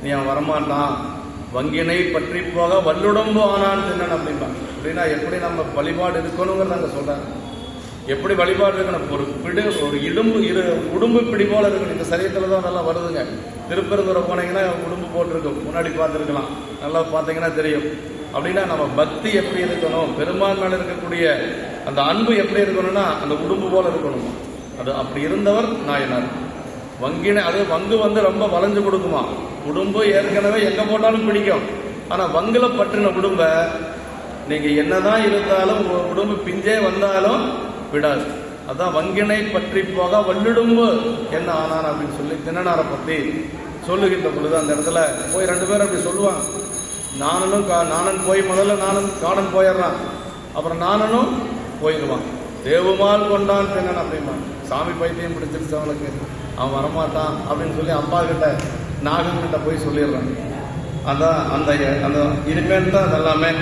நீ அவன் வரமாட்டான், வங்கினை பற்றி போக வல்லுடம்பு ஆனான் தின்னன் அப்படின்பாங்க. அப்படின்னா எப்படி நம்ம வழிபாடு இருக்கணுங்கிறத அங்க சொல்றாங்க. எப்படி வழிபாடு இருக்கணும், ஒரு உடும்பு பிடி போல இருக்கணும். இந்த சரீரத்துல தான் நல்லா வருதுங்க. திருப்பெருந்துறை போனீங்கன்னா உடும்பு போட்டிருக்கும், முன்னாடி பார்த்துருக்கலாம், நல்லா பார்த்தீங்கன்னா தெரியும். அப்படின்னா நம்ம பக்தி எப்படி இருக்கணும், பெருமாள் மேல இருக்கக்கூடிய அந்த அன்பு எப்படி இருக்கணும்னா அந்த உடும்பு போல இருக்கணும். அது அப்படி இருந்தவர் நாயனார். வங்கினை அது வங்கு ரொம்ப வளைஞ்சு கொடுக்குமா. உடும்பு ஏற்கனவே எங்க போட்டாலும் பிடிக்கும். ஆனா வங்குல பற்றின உடும்ப நீங்க என்னதான் இருந்தாலும் உடும்பு பிஞ்சே வந்தாலும் விடாது. அதான் வங்கினை பற்றி போக வல்லுடும்பு என்ன ஆனான் அப்படின்னு சொல்லி தின்னனாரை பத்தி சொல்லுகின்ற பொழுது அந்த இடத்துல போய் 2 பேரும் அப்படி சொல்லுவாங்க. நானன் போய் முதல்ல காடன் போயிடுறான், அப்புறம் நானனும் போயிடுவான். தேவுமால் கொண்டான் தின்னன் அப்படின்னா சாமி பைத்தியம் பிடிச்சிருச்சு அவனுக்கு, அவன் வரமாட்டான் அப்படின்னு சொல்லி அப்பா கிட்ட நாகங்கிட்ட போய் சொல்லிடுறான். அதான் அந்த இனிமேல் தான் அதெல்லாமே.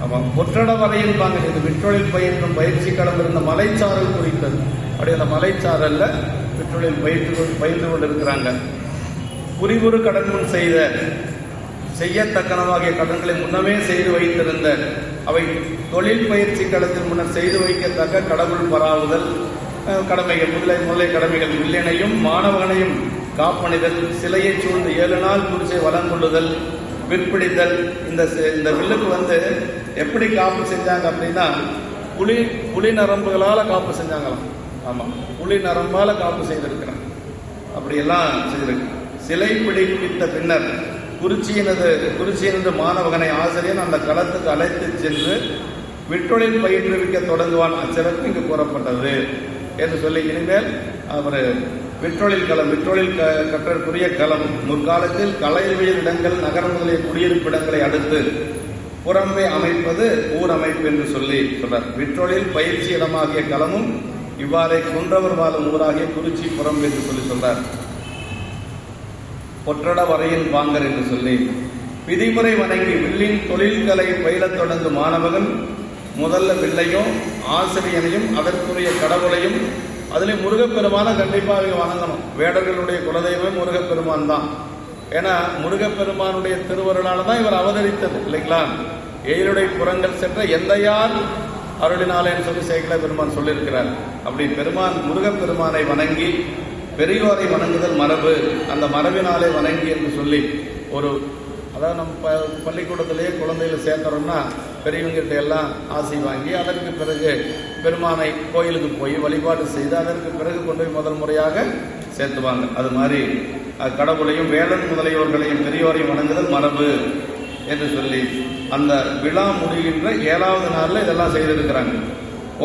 ஆமாம், ஒற்றட வரையின்பாங்க. இது விற்றொழில் பயிற்றும் பயிற்சி களம் இருந்த மலைச்சாரல் குறித்தது. அப்படி அந்த மலைச்சாரல்ல விற்றொழில் பயின்று கொண்டிருக்கிறாங்க. புரிவுறு கடன் முன் செய்யத்தக்கனவாகிய கடன்களை முன்னமே செய்து வைத்திருந்த அவை தொழில் பயிற்சி களத்தில் முன்னர் செய்து வைக்கத்தக்க கடவுள் பராவுதல் கடமைகள் முதலை கடமைகள் வில்லினையும் மாணவனையும் காப்பணிதல், சிலையை சூழ்ந்து 7 நாள் குறிச்சை வளங்கொள்ளுதல், விற்பிடித்தல். இந்த வில்லுக்கு எப்படி காப்பு செஞ்சாங்க அப்படின்னா புலி நரம்புகளால காப்பு செஞ்சாங்களாம். ஆமா, புலி நரம்பால காப்பு செய்திருக்கிறாங்க. அப்படியெல்லாம் செய்திருக்கு. சிலை பிடிப்பித்த பின்னர் குறிச்சியினது மாணவகனை ஆசிரியர் அந்த களத்துக்கு அழைத்து சென்று விற்றொழில் பயிற்றுவிக்க தொடங்குவான். அச்சிறப்பு இங்கு கூறப்பட்டது என்று சொல்லி இனிமேல் அவர் விற்றொழில் கற்றற்குரிய களம் முற்காலத்தில் கலைவியல் இடங்கள் நகரம் முதலிய குடியிருப்பிடங்களை அடுத்து புறம்பே அமைப்பது ஊர் அமைப்பு என்று சொல்றார். விற்றொழில் பயிற்சி இடமாகிய களமும் இவ்வாறே குன்றவர் வாழும் ஊராகிய குறிச்சி புறம்பு என்று சொல்றார். ஒற்றட வரையில் வாங்கர் என்று சொல்லி விதிமுறை வணங்கி வில்லின் தொழில்களை பயிலத் தொடங்கும் மாணவன் முதல்ல வில்லையும் ஆசிரியனையும் அதற்குரிய கடவுளையும் அதுல முருகப்பெருமான கண்டிப்பாக வணங்கணும். வேடர்களுடைய குலதெய்வம் முருகப்பெருமான் தான். ஏன்னா முருகப்பெருமானுடைய திருவருளால தான் இவர் அவதரித்தது இல்லைங்களா. எயிலுடைய புறங்கள் சென்ற எந்தையார் அருளினாலேன்னு சொல்லி சேகல பெருமான் சொல்லியிருக்கிறார். அப்படி முருகப்பெருமானை வணங்கி பெரியோரை வணங்குதல் மரபு, அந்த மரபினாலே வணங்கி என்று சொல்லி அதாவது நம்ம பள்ளிக்கூடத்திலேயே குழந்தைகளை சேர்க்கிறோம்னா பெரியவங்கிட்ட எல்லாம் ஆசை வாங்கி அதற்கு பிறகு பெருமானை கோயிலுக்கு போய் வழிபாடு செய்து அதற்கு பிறகு கொண்டு போய் முதல் முறையாக சேர்த்துவாங்க. அது மாதிரி கடவுளையும் வேடன் முதலியோர்களையும் பெரியோரையும் வணங்குதல் மரபு என்று சொல்லி அந்த விழா முடிகின்ற 7வது நாளில் இதெல்லாம் செய்திருக்கிறாங்க.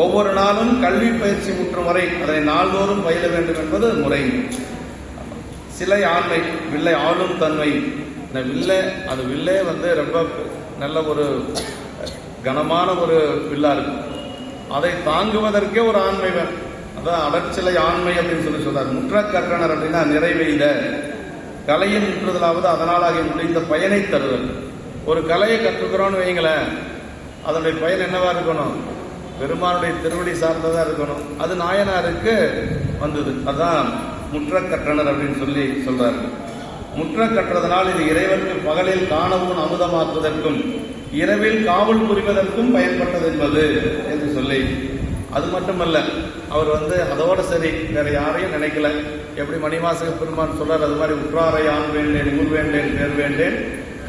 ஒவ்வொரு நாளும் கல்வி பயிற்சி முற்றும் வரை அதனை நாள்தோறும் பயில வேண்டும் என்பது முறை. சிலை ஆண்மை, வில்லை ஆளும் தன்மை. இந்த வில்லே ரொம்ப நல்ல ஒரு கனமான ஒரு வில்லா இருக்கு. அதை தாங்குவதற்கே ஒரு ஆண்மை வேணும். அதான் அடற்சிலை ஆண்மை அப்படின்னு சொல்றார். முற்ற கற்றனர் அப்படின்னா நிறைவெய்த, கலையின் முற்றுதலாவது அதனாலாக முடிந்த பயனை தருதல். ஒரு கலையை கற்றுக்கிறோன்னு வைங்களேன், அதனுடைய பயன் என்னவா இருக்கணும்? பெருமானுடைய திருவடி சார்ந்ததாக இருக்கணும். அது நாயனாருக்கு வந்தது. அதான் முற்ற கற்றனர் அப்படின்னு சொல்றாரு. முற்ற கற்றதனால் இது இறைவனுக்கு பகலில் காணவும் அமுதமாக்குவதற்கும் இரவில் காவல் புரிவதற்கும் பயன்பட்டது என்பது என்று சொல்லி, அது மட்டுமல்ல, அவர் அதோட சரி வேற யாரையும் நினைக்கல. எப்படி மணிவாசக பெருமான் சொல்றார், அது மாதிரி உற்றாரை ஆண் வேண்டேன், ஊர் வேண்டேன், பேர் வேண்டேன்,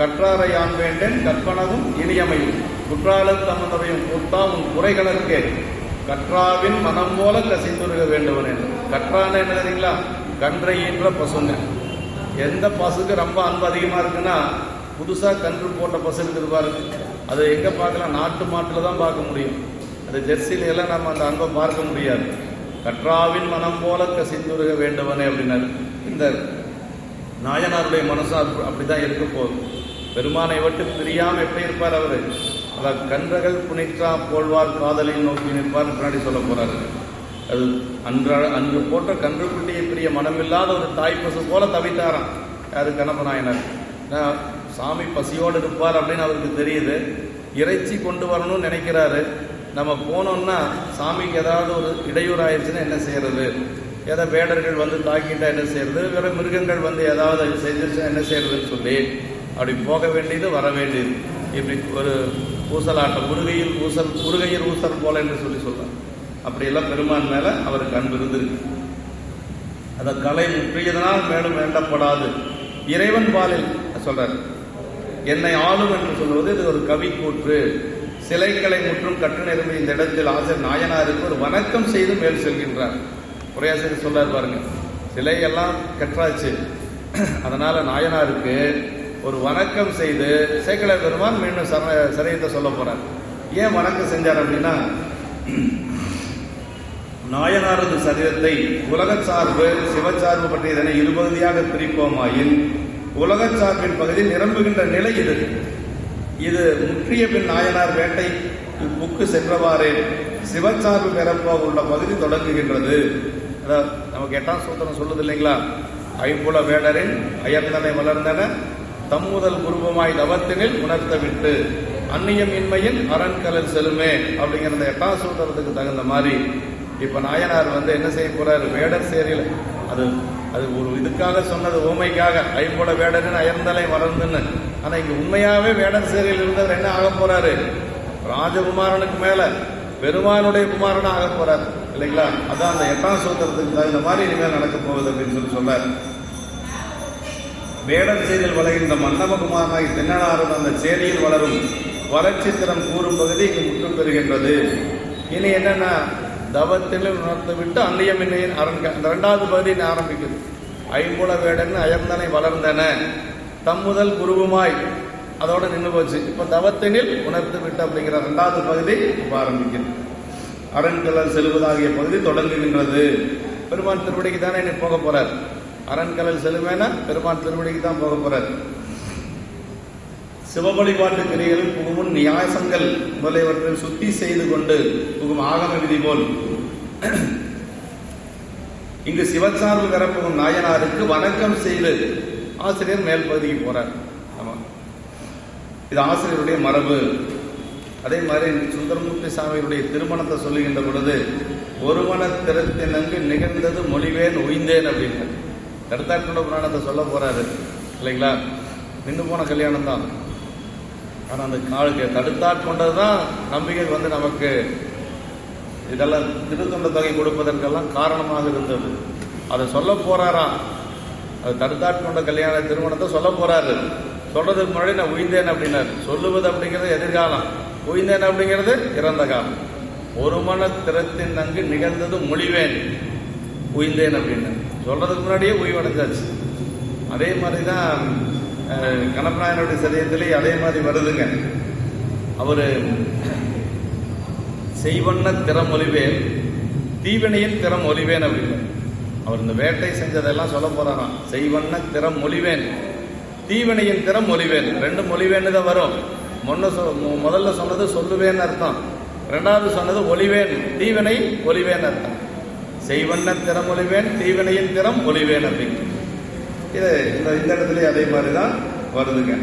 கற்றாரை ஆண் வேண்டேன், கற்பனவும் இனியமையும், குற்றாலத் தமனுடையும் கூட்டா உன் குறைகளுக்கே கற்றாவின் மனம் போல கசிந்துருக வேண்டுவன் என்று. கற்றான என்ன தெரியுங்களா? கன்றை ஈன்ற பசுங்க. எந்த பசுக்கு ரொம்ப அன்பு அதிகமா இருக்குன்னா, புதுசா கன்று போட்ட பசு இருப்பாரு. அது எங்க பார்க்கலாம்? நாட்டு மாட்டில் தான் பார்க்க முடியும். அது ஜெர்சில எல்லாம் நம்ம அந்த அன்பை பார்க்க முடியாது. கற்றாவின் மனம் போல கசிந்துருக வேண்டுவனே அப்படின்னாரு. இந்த நாயனாருடைய மனசு அப்படிதான் இருக்க போகுது. பெருமானை விட்டு பிரியாம எப்படி இருப்பார் அவரு? அதாவது கன்றகள் புனிற்றா போல்வார் காதலில் நோக்கி நிற்பார் பின்னாடி சொல்ல போறாரு. அது அன்று போன்ற கன்றுக்குட்டியை பிரிய மனமில்லாத ஒரு தாய் பசு போல தவித்தாராம். யாரு? கணப நாயனார். சாமி பசியோடு இருப்பார் அப்படின்னு அவருக்கு தெரியுது. இறைச்சி கொண்டு வரணும்னு நினைக்கிறாரு. நம்ம போனோம்னா சாமிக்கு ஏதாவது ஒரு இடையூறு ஆயிடுச்சுன்னா என்ன செய்யறது? ஏதாவது வேடர்கள் தாக்கிட்டா என்ன செய்யறது? வேற மிருகங்கள் ஏதாவது செஞ்சிருச்சா என்ன செய்யறதுன்னு சொல்லி அப்படி போக வேண்டியது, வர வேண்டியது. இப்படி ஒரு ஊசலாட்டம், முருகையில் ஊசல் போல என்று சொல்றார். அப்படியெல்லாம் பெருமான் மேல அவருக்கு அன்பு இருந்திருக்கு. அந்த கலை முற்றியதனால் மேலும் வேண்டப்படாது. இறைவன் பாலில் சொல்றார், என்னை ஆளும் என்று சொல்வது இது ஒரு கவி கூற்று. சிலைகளை முற்றும் கற்று நிரம்பி இந்த இடத்தில் ஆசிரியர் நாயனாருக்கு ஒரு வணக்கம் செய்து மேல் செல்கின்றார். உரையாசிரியர் சொல்றார் பாருங்க, சிலையெல்லாம் கற்றாச்சு, அதனால நாயனாருக்கு ஒரு வணக்கம் செய்து சேக்கிழார் பெருமான் மீண்டும் சரியத்தை சொல்ல போறார். ஏன் வணக்கம் செஞ்சார் அப்படின்னா, நாயனாரது சரீரத்தை உலக சார்பு சிவச்சார்பு பற்றி இதனை இருபகுதியாக பிரிப்போமாயின் உலக சார்பின் பகுதி நிரம்புகின்ற நிலை இது. இது முற்றிய பின் நாயனார் வேட்டை புக்கு சென்றவாறே சிவச்சார்பு பெறப்போக உள்ள பகுதி தொடங்குகின்றது. அதாவது நமக்கு 8ஆம் சூத்திரம் சொல்லுது இல்லைங்களா? ஐம்புல வேடரின் அயர்ந்தனை வளர்ந்தன தம்முதல் குருபமாய் தவத்தினில் உணர்த்த விட்டு அந்நியம் இன்மையின் அரண்கலல் செலுமே அப்படிங்கிற 8ஆம் சூத்திரத்துக்கு தகுந்த மாதிரி இப்ப நாயனார் என்ன செய்ய போறாரு? வேடர் சேரியில் அது ஒரு இதுக்காக சொன்னது, ஓமைக்காக. ஐம்புல வேடரின் அயர்ந்தலை வளர்ந்துன்னு. ஆனா இங்க உண்மையாவே வேடர் சேரியில் இருந்தவர் என்ன ஆக போறாரு? ராஜகுமாரனுக்கு மேல பெருமானுடைய குமாரனா ஆக போறாரு இல்லைங்களா? அதான் அந்த 8ஆம் சூத்திரத்துக்கு தகுந்த மாதிரி இனிமேல் நடக்க போகுது அப்படின்னு சொல்றாரு. வேடர் சேரியில் வளர்கின்ற மன்னமகுமாரனாகி தென்னனாரும் அந்த சேரியில் வளரும் வளர்ச்சித்திறம் கூறும் பகுதி இங்கு முற்றும் பெறுகின்றது. இனி என்னன்னா, தவத்தில் உணர்த்து விட்டு அந்நியம் இன்னையின் அரண்க அந்த 2வது பகுதியை ஆரம்பிக்குது. ஐம்புல வேடன் அயர்ந்தனை வளர்ந்தன தம்முதல் குருவுமாய், அதோட நின்று போச்சு. இப்ப தவத்தினில் உணர்த்து விட்டு அப்படிங்கிற 2வது பகுதி இப்ப ஆரம்பிக்குது. அரண்கலல் செல்வதாகிய பகுதி தொடங்குகின்றது. பெருமான் திருவடிக்கு தானே இன்னைக்கு போக போறார். அரண்கலல் செல்வேனா பெருமான் திருவடிக்கு தான் போக போறார். சிவவழிபாட்டு கிரிகளில் புகுமுன் நியாசங்கள் முதலியவற்றில் சுத்தி செய்து கொண்டு புகும் ஆகம விதி போல் இங்கு சிவச்சார்பு பெறப்போகும் நாயனாருக்கு வணக்கம் செய்து ஆசிரியர் மேல் பகுதிக்கு போறார். ஆமா, இது ஆசிரியருடைய மரபு. அதே மாதிரி சுந்தரமூர்த்தி சாமியுடைய திருமணத்தை சொல்லுகின்ற பொழுது ஒருமன திறத்தினங்கு நிகழ்ந்தது மொழிவேன் உய்ந்தேன் அப்படின்னு கருத்தாட்கொண்ட புராணத்தை சொல்ல போறாரு இல்லைங்களா? நின்று போன கல்யாணம் தான். ஆனால் அந்த காலுக்கு தடுத்தாட்கொண்டதுதான் நம்பிக்கை நமக்கு இதெல்லாம் திருத்தொண்ட தொகை கொடுப்பதற்கெல்லாம் காரணமாக இருந்தது. அதை சொல்ல போறாராம். அது தடுத்தாட்கொண்ட கல்யாண திருமணத்தை சொல்ல போறாரு. சொல்றதுக்கு முன்னாடி நான் உய்ந்தேன் அப்படின்னாரு. சொல்லுவது அப்படிங்கிறது எதிர்காலம், உய்ந்தேன் அப்படிங்கிறது இறந்த காலம். ஒரு மன திறத்தின் அங்கு நிகழ்ந்தது மொழிவேன் உய்ந்தேன் அப்படின்னு சொல்றதுக்கு முன்னாடியே உய்வடைஞ்சாச்சு. அதே மாதிரிதான் கணப்பநாயனுடைய சரீரத்திலே அதே மாதிரி வருதுங்க. அவரு செய்வண்ண திறம் ஒலிவேன் தீவினையின் திறம் ஒலிவேன் அப்படின்னு அவர் இந்த வேட்டை செஞ்சதெல்லாம் சொல்ல போறாராம். செய்வண்ண திறம் ஒலிவேன் தீவினையின் திறம் ஒலிவேன், 2 மொழிவேன்னு தான் வரும். முதல்ல சொன்னது சொல்லுவேன்னு அர்த்தம், 2வது சொன்னது ஒலிவேன் தீவினை ஒலிவேன் அர்த்தம். செய்வண்ண திறம் ஒளிவேன் தீவினையின் திறம் ஒளிவேன் அப்படின்னு இது இந்த இடத்துல அதே மாதிரிதான் வருதுங்க.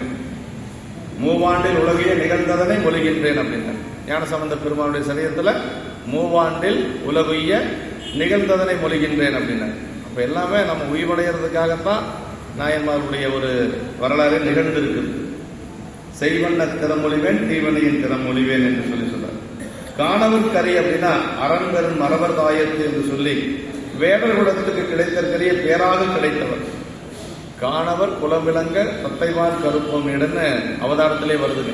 மூவாண்டில் உலகிய நிகழ்ந்ததனை மொழிகின்றேன் அப்படின்னா ஞானசம்பந்த பெருமானுடைய சரீரத்தில் மூவாண்டில் உலகிய நிகழ்ந்ததனை மொழிகின்றேன் அப்படின்னா அப்ப எல்லாமே நம்ம உயிர்வடைகிறதுக்காகத்தான் நாயன்மாருடைய ஒரு வரலாறு நிகழ்ந்திருக்குது. செய்வண்ண திறமொழிவேன் தீவனையின் திறமொழிவேன் என்று சொல்லி சொல்றார். காணவர் கரி அப்படின்னா அரண்பெரும் மரபர் தாயத்து என்று சொல்லி வேடர் குலத்துக்கு கிடைத்தற்கரிய பேராக கிடைத்தவர். காணவர் குலவிலங்க தத்தைவால் கருப்பம் இடன்னு அவதாரத்திலே வருதுங்க.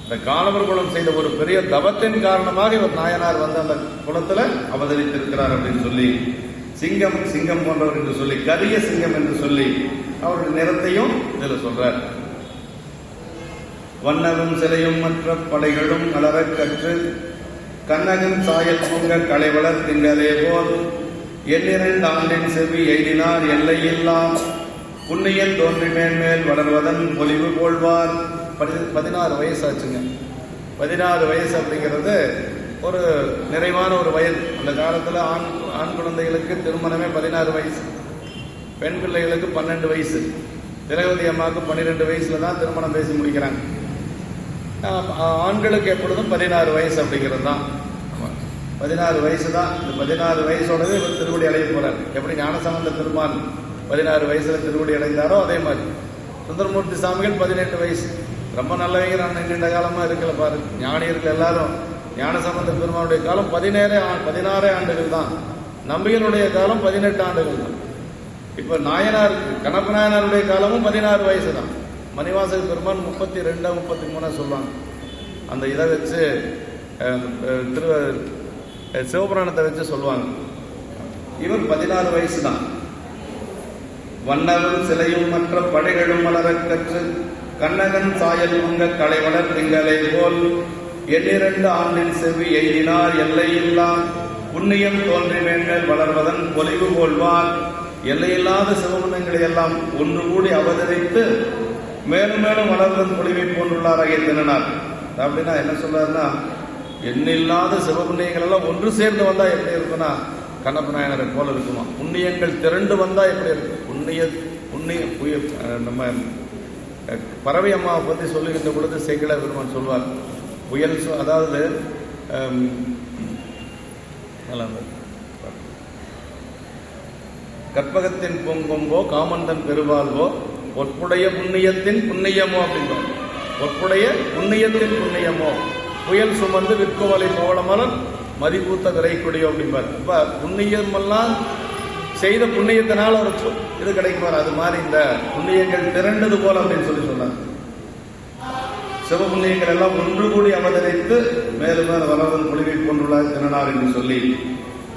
இந்த காணவர் குலம் செய்த ஒரு பெரிய தவத்தின் காரணமாக இவர் நாயனார் வந்து அந்த குலத்துல அவதரித்திருக்கிறார் அப்படின்னு சொல்லி சிங்கம் சிங்கம் போன்றவர் என்று சொல்லி கரிய சிங்கம் என்று சொல்லி அவருடைய நிறத்தையும் இதுல சொல்றார். வண்ணரும் சிலையும் மற்ற படைகளும் அலற கற்று கண்ணகன் சாயல் பொங்க களைவளர் திங்களே போல் எண்ணிரண்டு ஆண்டின் செவி எய்தினார் எல்லையில்லாம் புண்ணியன் தோன்றி மேன்மேல் வளர்வதன் பொலிவு போல்வார். 16 வயசாச்சுங்க. 16 வயசு அப்படிங்கிறது ஒரு நிறைவான ஒரு வயது. அந்த காலத்தில் ஆண் குழந்தைகளுக்கு திருமணமே 16 வயசு, பெண் பிள்ளைகளுக்கு 12 வயசு. திலகவதி அம்மாவுக்கு 12 வயசுல தான் திருமணம் பேசி முடிக்கிறாங்க. ஆண்களுக்கு எப்பொழுதும் 16 வயசு அப்படிங்கிறது தான். 16 வயசு தான். இந்த 16 வயசோடவே இவர் திருவடி அடைய போறார். எப்படி ஞானசம்பந்த பெருமான் 16 வயசுல திருவடி அடைந்தாரோ அதே மாதிரி சுந்தரமூர்த்தி சாமிகள் 18 வயசு. ரொம்ப நல்லவங்க. நான் நீண்ட காலமா இருக்கல பாரு. ஞானியர்கள் எல்லாரும் ஞானசம்பந்த பெருமானுடைய காலம் 16 ஆண்டுகள் தான். நம்பிகளுடைய காலம் 18 ஆண்டுகள் தான். இப்ப நாயனார் கணப்ப நாயனாருடைய காலமும் 16 வயசு தான். மணிவாசக பெருமான் 32 33 சொல்லுவாங்க. அந்த இதை வச்சு சிவபுராணத்தை வச்சு சொல்லுவாங்க. இவர் 16 வயசு தான். வண்ணரும் சிலையும் மற்ற படைகளும் வளர கற்று கண்ணகன் சாயல் உங்க களைவளர் திங்களை போல் எண்ணிரண்டு ஆண்டின் செவி எய்தினார் எல்லையில்லாம் புண்ணியம் தோன்றி மேன்மேல் வளர்வதன் பொலிவு போல்வார். எல்லையில்லாத சிவபுண்ணங்களை எல்லாம் ஒன்று கூடி அவதரித்து மேலும் மேலும் வளர்வதன் பொலிவை போன்றுள்ளார் தினனார். அப்படின்னா என்ன சொல்றாருன்னா, எண்ணில்லாத சிவபுண்ணியங்கள் எல்லாம் ஒன்று சேர்ந்து வந்தா எப்படி இருக்குன்னா கண்ணப்ப நாயனரை போல இருக்குமா. புண்ணியங்கள் திரண்டு வந்தா எப்படி இருக்கு. புண்ணிய நம்ம பறவை அம்மாவை பற்றி சொல்லுகின்ற பொழுது சேக்கிழ பெருமான் சொல்வார். புயல் அதாவது கற்பகத்தின் பொங்கொம்போ காமந்தன் பெருவாழ்வோ பொற்புடைய புண்ணியத்தின் புண்ணியமோ அப்படின்பார். பொற்புடைய புண்ணியத்தின் புண்ணியமோ புயல் சுமந்து விற்கோவலை போலமலன் மதிப்பூத்த விரைக்குடியோ அப்படின்பார். இப்ப புண்ணியமெல்லாம் செய்த புண்ணியத்தினால் ஒரு இது கிடைக்குமாறு அது மாதிரி இந்த புண்ணியங்கள் திரண்டது போல அப்படின்னு சொல்லி சொன்னார். சிவபுண்ணியங்கள் எல்லாம் ஒன்று கூடி அவதரித்து மேலும் மேலும் வளர்வதன் பொலிவை போன்றுள்ளார் தினனார் என்று சொல்லி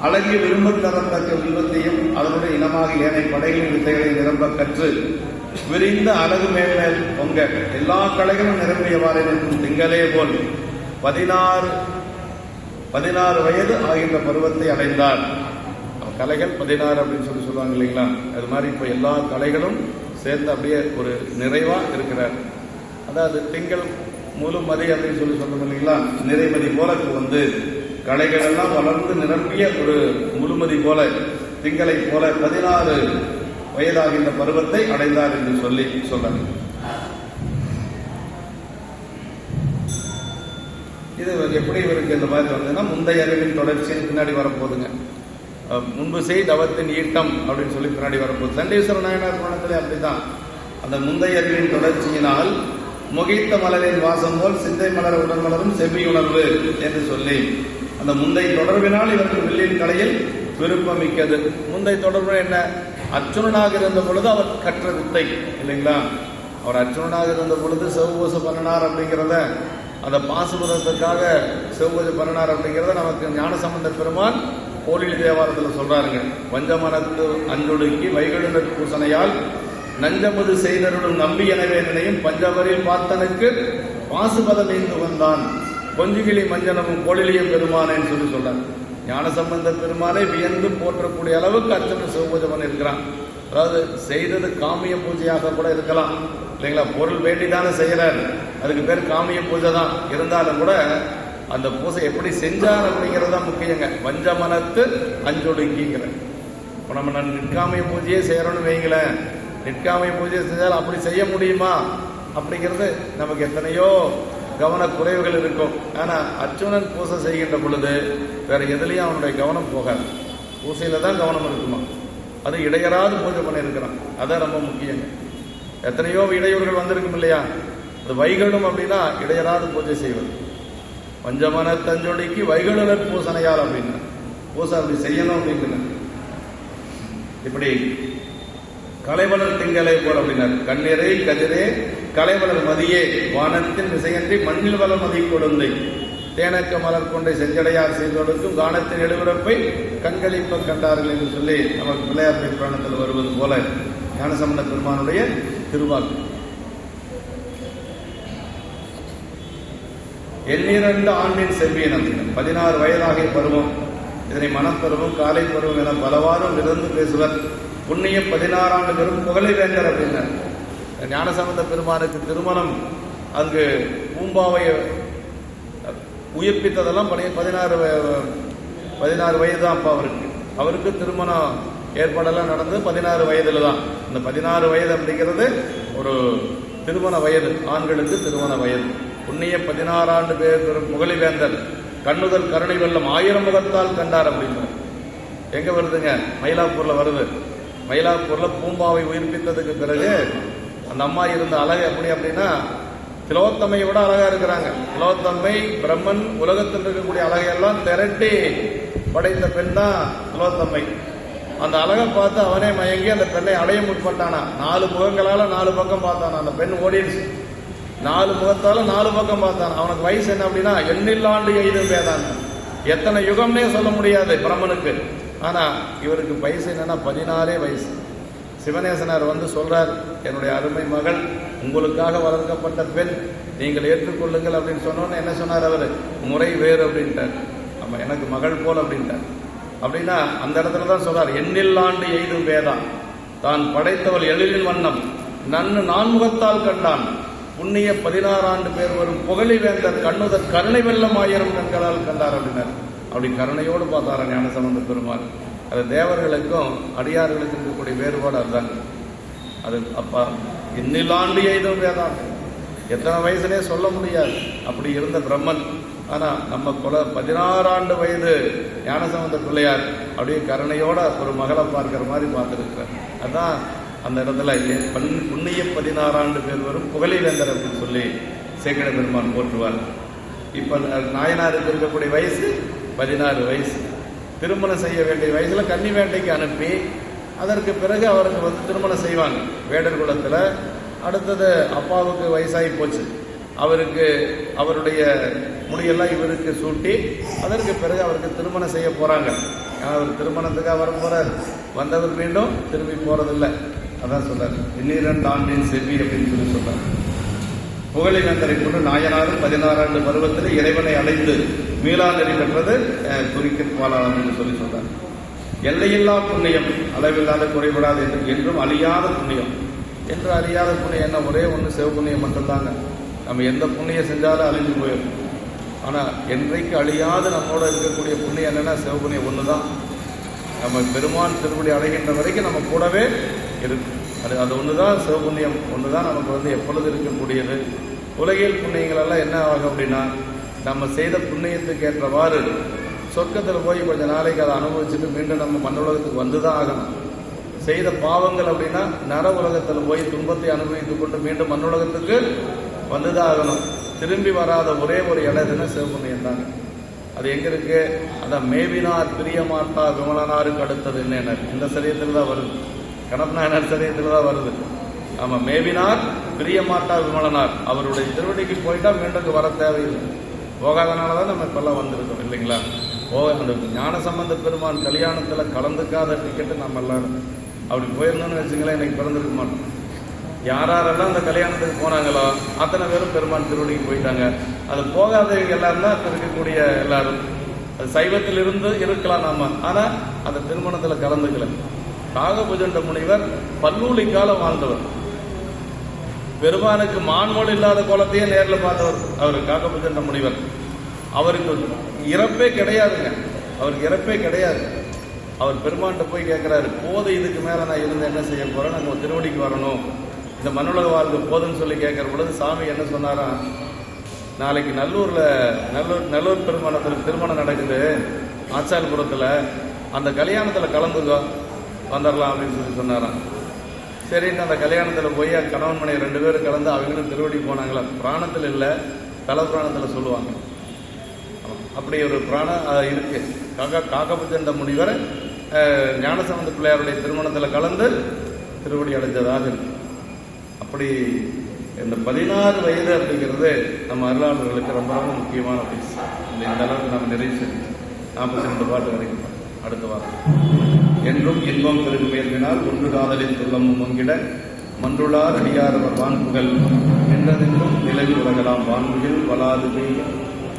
அழகிய விரும்ப தரத்தக்க விரும்பத்தையும் அதனுடைய இனமாக ஏனைய படைகளின் வித்தைகளை நிரம்ப கற்று விரிந்த அழகு மேன்மேல் பொங்க எல்லா கலைகளும் நிரம்பியவாறு நிற்கும் திங்களே போல் 16 வயது ஆகின்ற பருவத்தை அடைந்தார். கலைகள் 16 அப்படின்னு சொல்லி சொல்லுவாங்க இல்லைங்களா. அது மாதிரி இப்போ எல்லா கலைகளும் சேர்ந்து அப்படியே ஒரு நிறைவா இருக்கிறார். அதாவது திங்கள் முழு மதி அப்படின்னு சொல்லி சொல்றோம் இல்லைங்களா. நிறைமதி போல வந்து கலைகள் எல்லாம் வளர்ந்து நிரம்பிய ஒரு முழுமதி போல திங்களை போல 16 வயதாகின்ற பருவத்தை அடைந்தார் என்று சொல்லி சொல்றாங்க. இது எப்படி இவருக்கு இந்த மாதிரி வந்ததுன்னா முந்தைய அறிவின் தொடர்ச்சியின் பின்னாடி வரப்போகுதுங்க. முன்பு செய் தவத்தின் ஈட்டம் அப்படின்னு சொல்லி பின்னாடி வரப்போகுது. சண்டீஸ்வர நாயனார் புராணத்திலே அப்படிதான். அந்த முந்தைய அறிவின் தொடர்ச்சியினால் முகித்த மலரின் வாசம் போல் சிந்தை மலர் உடன் மலரும் செவ்வியுணர்வு என்று சொல்லி அந்த முந்தை தொடர்பினால் இவருக்கு வில்லின் கலையில் விருப்பம் மிக்கது. முந்தை தொடர்பு என்ன? அர்ச்சுனனாக இருந்த பொழுது அவர் கற்ற வித்தை இல்லைங்களா. அவர் அர்ச்சுனனாக இருந்த பொழுது சிவபூசை பண்ணினார் அப்படிங்கிறத, அந்த பாசுபதத்துக்காக சிவபூஜை பண்ணினார் அப்படிங்கிறத நமக்கு ஞானசம்பந்த பெருமான் கோலில் தேவாரத்தில் சொல்றாருங்க. பஞ்சமனத்து அஞ்சொடுக்கி வைகழுநர் பூசணையால் நஞ்சமது செய்தருடன் நம்பி எனவே நினையும் பஞ்சவரில் பார்த்தனுக்கு பாசுபதம் நீந்து வந்தான் கொஞ்சிகிளி மஞ்சனமும் கோழிலியம் பெருமானேன்னு சொல்லி சொல்றாங்க. ஞானசம்பந்த பெருமானை வியந்து போற்றக்கூடிய அளவுக்கு அர்ச்சனை சிவபூஜை பண்ணியிருக்கிறான். அதாவது செய்தது காமிய பூஜையாக கூட இருக்கலாம் இல்லைங்களா. பொருள் வேண்டிதானே செய்யறாரு, அதுக்கு பேர் காமிய பூஜை தான். இருந்தாலும் கூட அந்த பூசை எப்படி செஞ்சார் அப்படிங்கிறது தான் முக்கியங்க. வஞ்சமனத்து அஞ்சொடுங்கிங்கிற. இப்போ நம்ம நிற்காமை பூஜையே செய்யறோம்னு வைங்களேன், நிற்காமை பூஜையை செஞ்சால் அப்படி செய்ய முடியுமா அப்படிங்கிறது நமக்கு எத்தனையோ கவனக்குறைவுகள் இருக்கும். ஆனால் அர்ச்சுனன் பூசை செய்கின்ற பொழுது வேற எதுலையும் அவனுடைய கவனம் போகாது, பூசையில தான் கவனம் இருக்குமா. அது இடையராது பூஜை பண்ணியிருக்கிறான், அதான் ரொம்ப முக்கியங்க. எத்தனையோ இடையூறுகள் வந்திருக்கும் இல்லையா, அது வைகடும் அப்படின்னா இடையராது பூஜை செய்வது. பஞ்சமன தஞ்சொடிக்கு வைகடுலர் பூசணையால் அப்படின்னா பூசை அப்படி செய்யணும் அப்படின்னு. இப்படி கலைவளர் திங்களை போல் அப்படின்னார். கண்ணிறை கதிரே கலைவளர் மதியே வானத்தின் விசையன்றி மண்ணில் வளர் மதி கொடுந்தை தேனக்க மலர் கொண்டை செஞ்சடையார் செய்தொடுக்கும் கானத்தின் எழுபிறப்பை கண்களிப்ப கண்டார்கள் என்று சொல்லி நமக்கு பிள்ளையார் புராணத்தில் வருவது போல ஞானசம்பந்த பெருமானுடைய திருவாக்கு. எண்ணிரண்டு ஆண்டின் செவ்வியினம் 16 வயதாகிய பருவம். இதனை மனப்பருவம் காலை பருவம் என பலவாறும் விருந்து பேசுவர். புண்ணிய 16 ஆண்டு பெரும் புகழை வேந்தர் அப்படின்னார். ஞானசம்பந்த பெருமானுக்கு திருமணம் அங்கு பூம்பாவை உயிர்ப்பித்ததெல்லாம் 16 வயது தான் அப்போ அவருக்கு திருமணம் ஏற்பாடெல்லாம் நடந்தது 16 வயதுல தான். இந்த 16 வயது அப்படிங்கிறது ஒரு திருமண வயது, ஆண்களுக்கு திருமண வயது. புண்ணிய 16 ஆண்டு பேர் பெரும் புகழி வேந்தர் கண்ணுதல் கருணை வெள்ளம் 1000 முகத்தால் கண்டார் அப்படின்னு. எங்க வருதுங்க? மயிலாப்பூர்ல வருது. மயிலாப்பூர்ல பூம்பாவை உயிர்ப்பித்ததுக்கு பிறகு அந்த அம்மா இருந்த அழகு எப்படி அப்படின்னா திலோத்தமையை விட அழகா இருக்கிறாங்க. திலோத்தமை பிரம்மன் உலகத்தில் இருக்கக்கூடிய அழகையெல்லாம் திரட்டி படைத்த பெண் தான் திலோத்தமை. அந்த அழகை பார்த்து அவனே மயங்கி அந்த பெண்ணை அடைய முற்பட்டானா. 4 முகங்களால 4 பக்கம் பார்த்தானா. அந்த பெண் ஓடிடுச்சு. 4 முகத்தால 4 பக்கம் பார்த்தான். அவனுக்கு வயசு என்ன அப்படின்னா எண்ணில்லாண்டு எய்தும் பேதான். எத்தனை யுகம்னே சொல்ல முடியாது பிரம்மனுக்கு. ஆனா இவருக்கு வயசு என்னன்னா 16 வயசு. சிவநேசனார் வந்து சொல்றார், என்னுடைய அருமை மகள் உங்களுக்காக வளர்க்கப்பட்ட பெண், நீங்கள் ஏற்றுக்கொள்ளுங்கள் அப்படின்னு சொன்னோன்னு என்ன சொன்னார் அவர்? முறை வேறு அப்படின்ட்டார். ஆமா, எனக்கு மகள் போல் அப்படின்ட்டார். அப்படின்னா அந்த இடத்துல தான் சொல்றார், எண்ணில்லாண்டு எய்தும் வேதா தான் படைத்தவள் எழிலின் வண்ணம் நன்னு 4 முகத்தால் கண்டான் புண்ணிய 16 ஆண்டு பேர் வரும் புகழி வேந்தர் கண்ணுதல் கருணை வெள்ளம் 1000 கண்களால் கண்டார் அப்படின்னார். அப்படி கருணையோடு பார்த்தார ஞானசம்பந்த பெருமாள். அது தேவர்களுக்கும் அடியார்களுக்கும் இருக்கக்கூடிய வேறுபாடு அதுதான். அது அப்பா இன்னிலாண்டு எய்தும் வேதான், எத்தனை வயசுனே சொல்ல முடியாது அப்படி இருந்த பிரம்மன். ஆனா நம்ம 16 ஆண்டு வயது ஞானசம்பந்த பிள்ளையார் அப்படியே கருணையோட ஒரு மகளை பார்க்கிற மாதிரி பார்த்துருக்கிறார். அதான் அந்த இடத்துல புண்ணிய 16 ஆண்டு பேர் வரும் புகழி வேந்தர் அப்படின்னு சொல்லி சேக்கட பெருமான் போற்றுவார். இப்ப நாயனாருக்கு இருக்கக்கூடிய வயசு 16 வயசு. திருமணம் செய்ய வேண்டிய வயசுல கன்னி வேட்டைக்கு அனுப்பி அதற்கு பிறகு அவருக்கு வந்து திருமணம் செய்வாங்க வேடர் குலத்துல. அடுத்தது அப்பாவுக்கு வயசாகி போச்சு, அவருக்கு அவருடைய முடியெல்லாம் இவருக்கு சூட்டி அதற்கு பிறகு அவருக்கு திருமணம் செய்ய போறாங்க. அவர் திருமணத்துக்காக வர போறார், வந்தவர் மீண்டும் திரும்பி போறதில்லை. அதான் சொல்றாரு 12 ஆண்டின் செவ்வி அப்படின்னு சொல்லி சொல்றாரு. புகழி வேந்தரை கொண்டு நாயனாரும் 16 ஆண்டு பருவத்தில் இறைவனை அடைந்து மீளா நெறி பெற்றது குறிப்பாளர் என்று சொல்லி சொல்றார். எல்லையில்லா புண்ணியம், அளவில்லாத குறைபடாது என்றும் அழியாத புண்ணியம். என்று அழியாத புண்ணியம் என்ன? ஒரே ஒன்று சிவபுண்ணியம் மட்டும்தாங்க. நம்ம எந்த புண்ணியம் செஞ்சாலும் அழிஞ்சு போயிடும். ஆனால் என்றைக்கு அழியாது நம்மோட இருக்கக்கூடிய புண்ணியம் என்னன்னா சிவபுண்ணியம் ஒன்று தான். நம்ம பெருமான் திருப்படி அடைகின்ற வரைக்கும் நம்ம கூடவே இருக்கு. அது ஒன்று தான் சிவபுண்ணியம், ஒன்று தான் நமக்கு வந்து எப்பொழுது இருக்கக்கூடியது. உலகியல் புண்ணியங்கள் எல்லாம் என்ன ஆகும் அப்படின்னா நம்ம செய்த புண்ணியத்துக்கு ஏற்றவாறு சொர்க்கத்தில் போய் கொஞ்சம் நாளைக்கு அதை அனுபவிச்சுட்டு மீண்டும் நம்ம மண்ணுலகத்துக்கு வந்துதான் ஆகணும். செய்த பாவங்கள் அப்படின்னா நர உலகத்தில் போய் துன்பத்தை அனுபவித்துக் கொண்டு மீண்டும் மண்ணுலகத்துக்கு வந்துதான் ஆகணும். திரும்பி வராத ஒரே ஒரு இடத்துனா சிவபுண்ணியம் தாங்க. அது எங்க இருக்கு? அதான் மேவினார் பிரியமாட்டா விமலனாருக்கு அடுத்தது என்ன இந்த சரியத்தில் தான் வருது, கணப்பநாயனார் சரியத்தில் தான் வருது. ஆமா, மேவினார் பிரியமாட்டா விமலனார், அவருடைய திருவடிக்கு போயிட்டா மீண்டும் வர தேவையில்லை. போகாதனாலதான் நம்ம இப்பெல்லாம் வந்திருக்கோம் இல்லைங்களா? அந்த ஞானசம்பந்த பெருமான் கல்யாணத்துல கலந்துக்காத டிக்கெட்டு நம்ம எல்லாரும் அப்படி போயிருந்தோம்னு வச்சுங்களேன், இன்னைக்கு பிறந்திருக்க மாட்டோம். யாரெல்லாம் அந்த கல்யாணத்துக்கு போனாங்களோ அத்தனை பேரும் பெருமான் திருவடிக்கு போயிட்டாங்க. அது போகாதவங்க எல்லாரும் தான் இருக்கக்கூடிய எல்லாரும். அது சைவத்தில் இருந்து இருக்கலாம் நாம, ஆனா அந்த திருமணத்துல கலந்துக்கல. காகபுஜண்ட முனிவர் பல்லூலி காலம் வாழ்ந்தவர். பெருமானுக்கு மான்மொழி இல்லாத கோலத்தையே நேரில் பார்த்தவர் அவர் காகபுஜண்ட முனிவர். அவருக்கு இறப்பே கிடையாதுங்க, அவருக்கு இறப்பே கிடையாது. அவர் பெருமான்கிட்ட போய் கேட்குறாரு, போதும் இதுக்கு மேலே நான் இருந்து என்ன செய்ய போகிறேன், நம்ம திருவடிக்கு வரணும், இந்த மண்ணுலக வாழ்க்கை போதுன்னு சொல்லி கேட்குற பொழுது சாமி என்ன சொன்னாராம், நாளைக்கு நல்லூர் பெருமானத்தில் திருமணம் நடக்குது ஆச்சாரபுரத்தில், அந்த கல்யாணத்தில் கலந்துக்கோ வந்துடலாம் அப்படின்னு சொல்லி சொன்னாராம். சரின்னு அந்த கல்யாணத்தில் போய் கணவன் மனைவி 2 பேரும் கலந்து அவங்களும் திருவடி போனாங்களா. பிராணத்தில் இல்லை, தல புராணத்தில் சொல்லுவாங்க. அப்படி ஒரு பிராணம் இருக்கு. காக்கபுஜண்ட முனிவர் ஞானசம்பந்த பிள்ளையாருடைய திருமணத்தில் கலந்து திருவடி அடைஞ்சதாக இருக்கு. அப்படி இந்த 16 வயது அப்படிங்கிறது நம்ம அருளாளர்களுக்கு ரொம்ப ரொம்ப முக்கியமான வயசு. இந்த அளவுக்கு நம்ம நிறைவு செஞ்சு 42 பாட்டு வரைக்கும் அடுத்த வாரம் என்றும் இன்பம் பெருமையினால் ஒன்று காதலின் துள்ளமும் முங்கிட மன்றுளார் அடியாரவர் வான்புகள் என்றதென்றும் நிலவி உலகலாம் வான்புகள் வளாது பெய்ய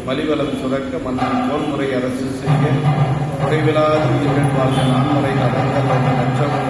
மலிவலம் சுரக்க மன்னன் போர்முறை அரசு செய்ய குறைவிலாது உயிர்கள் வாழ்ந்த நான்முறை நடந்தல் என்ற நட்சம்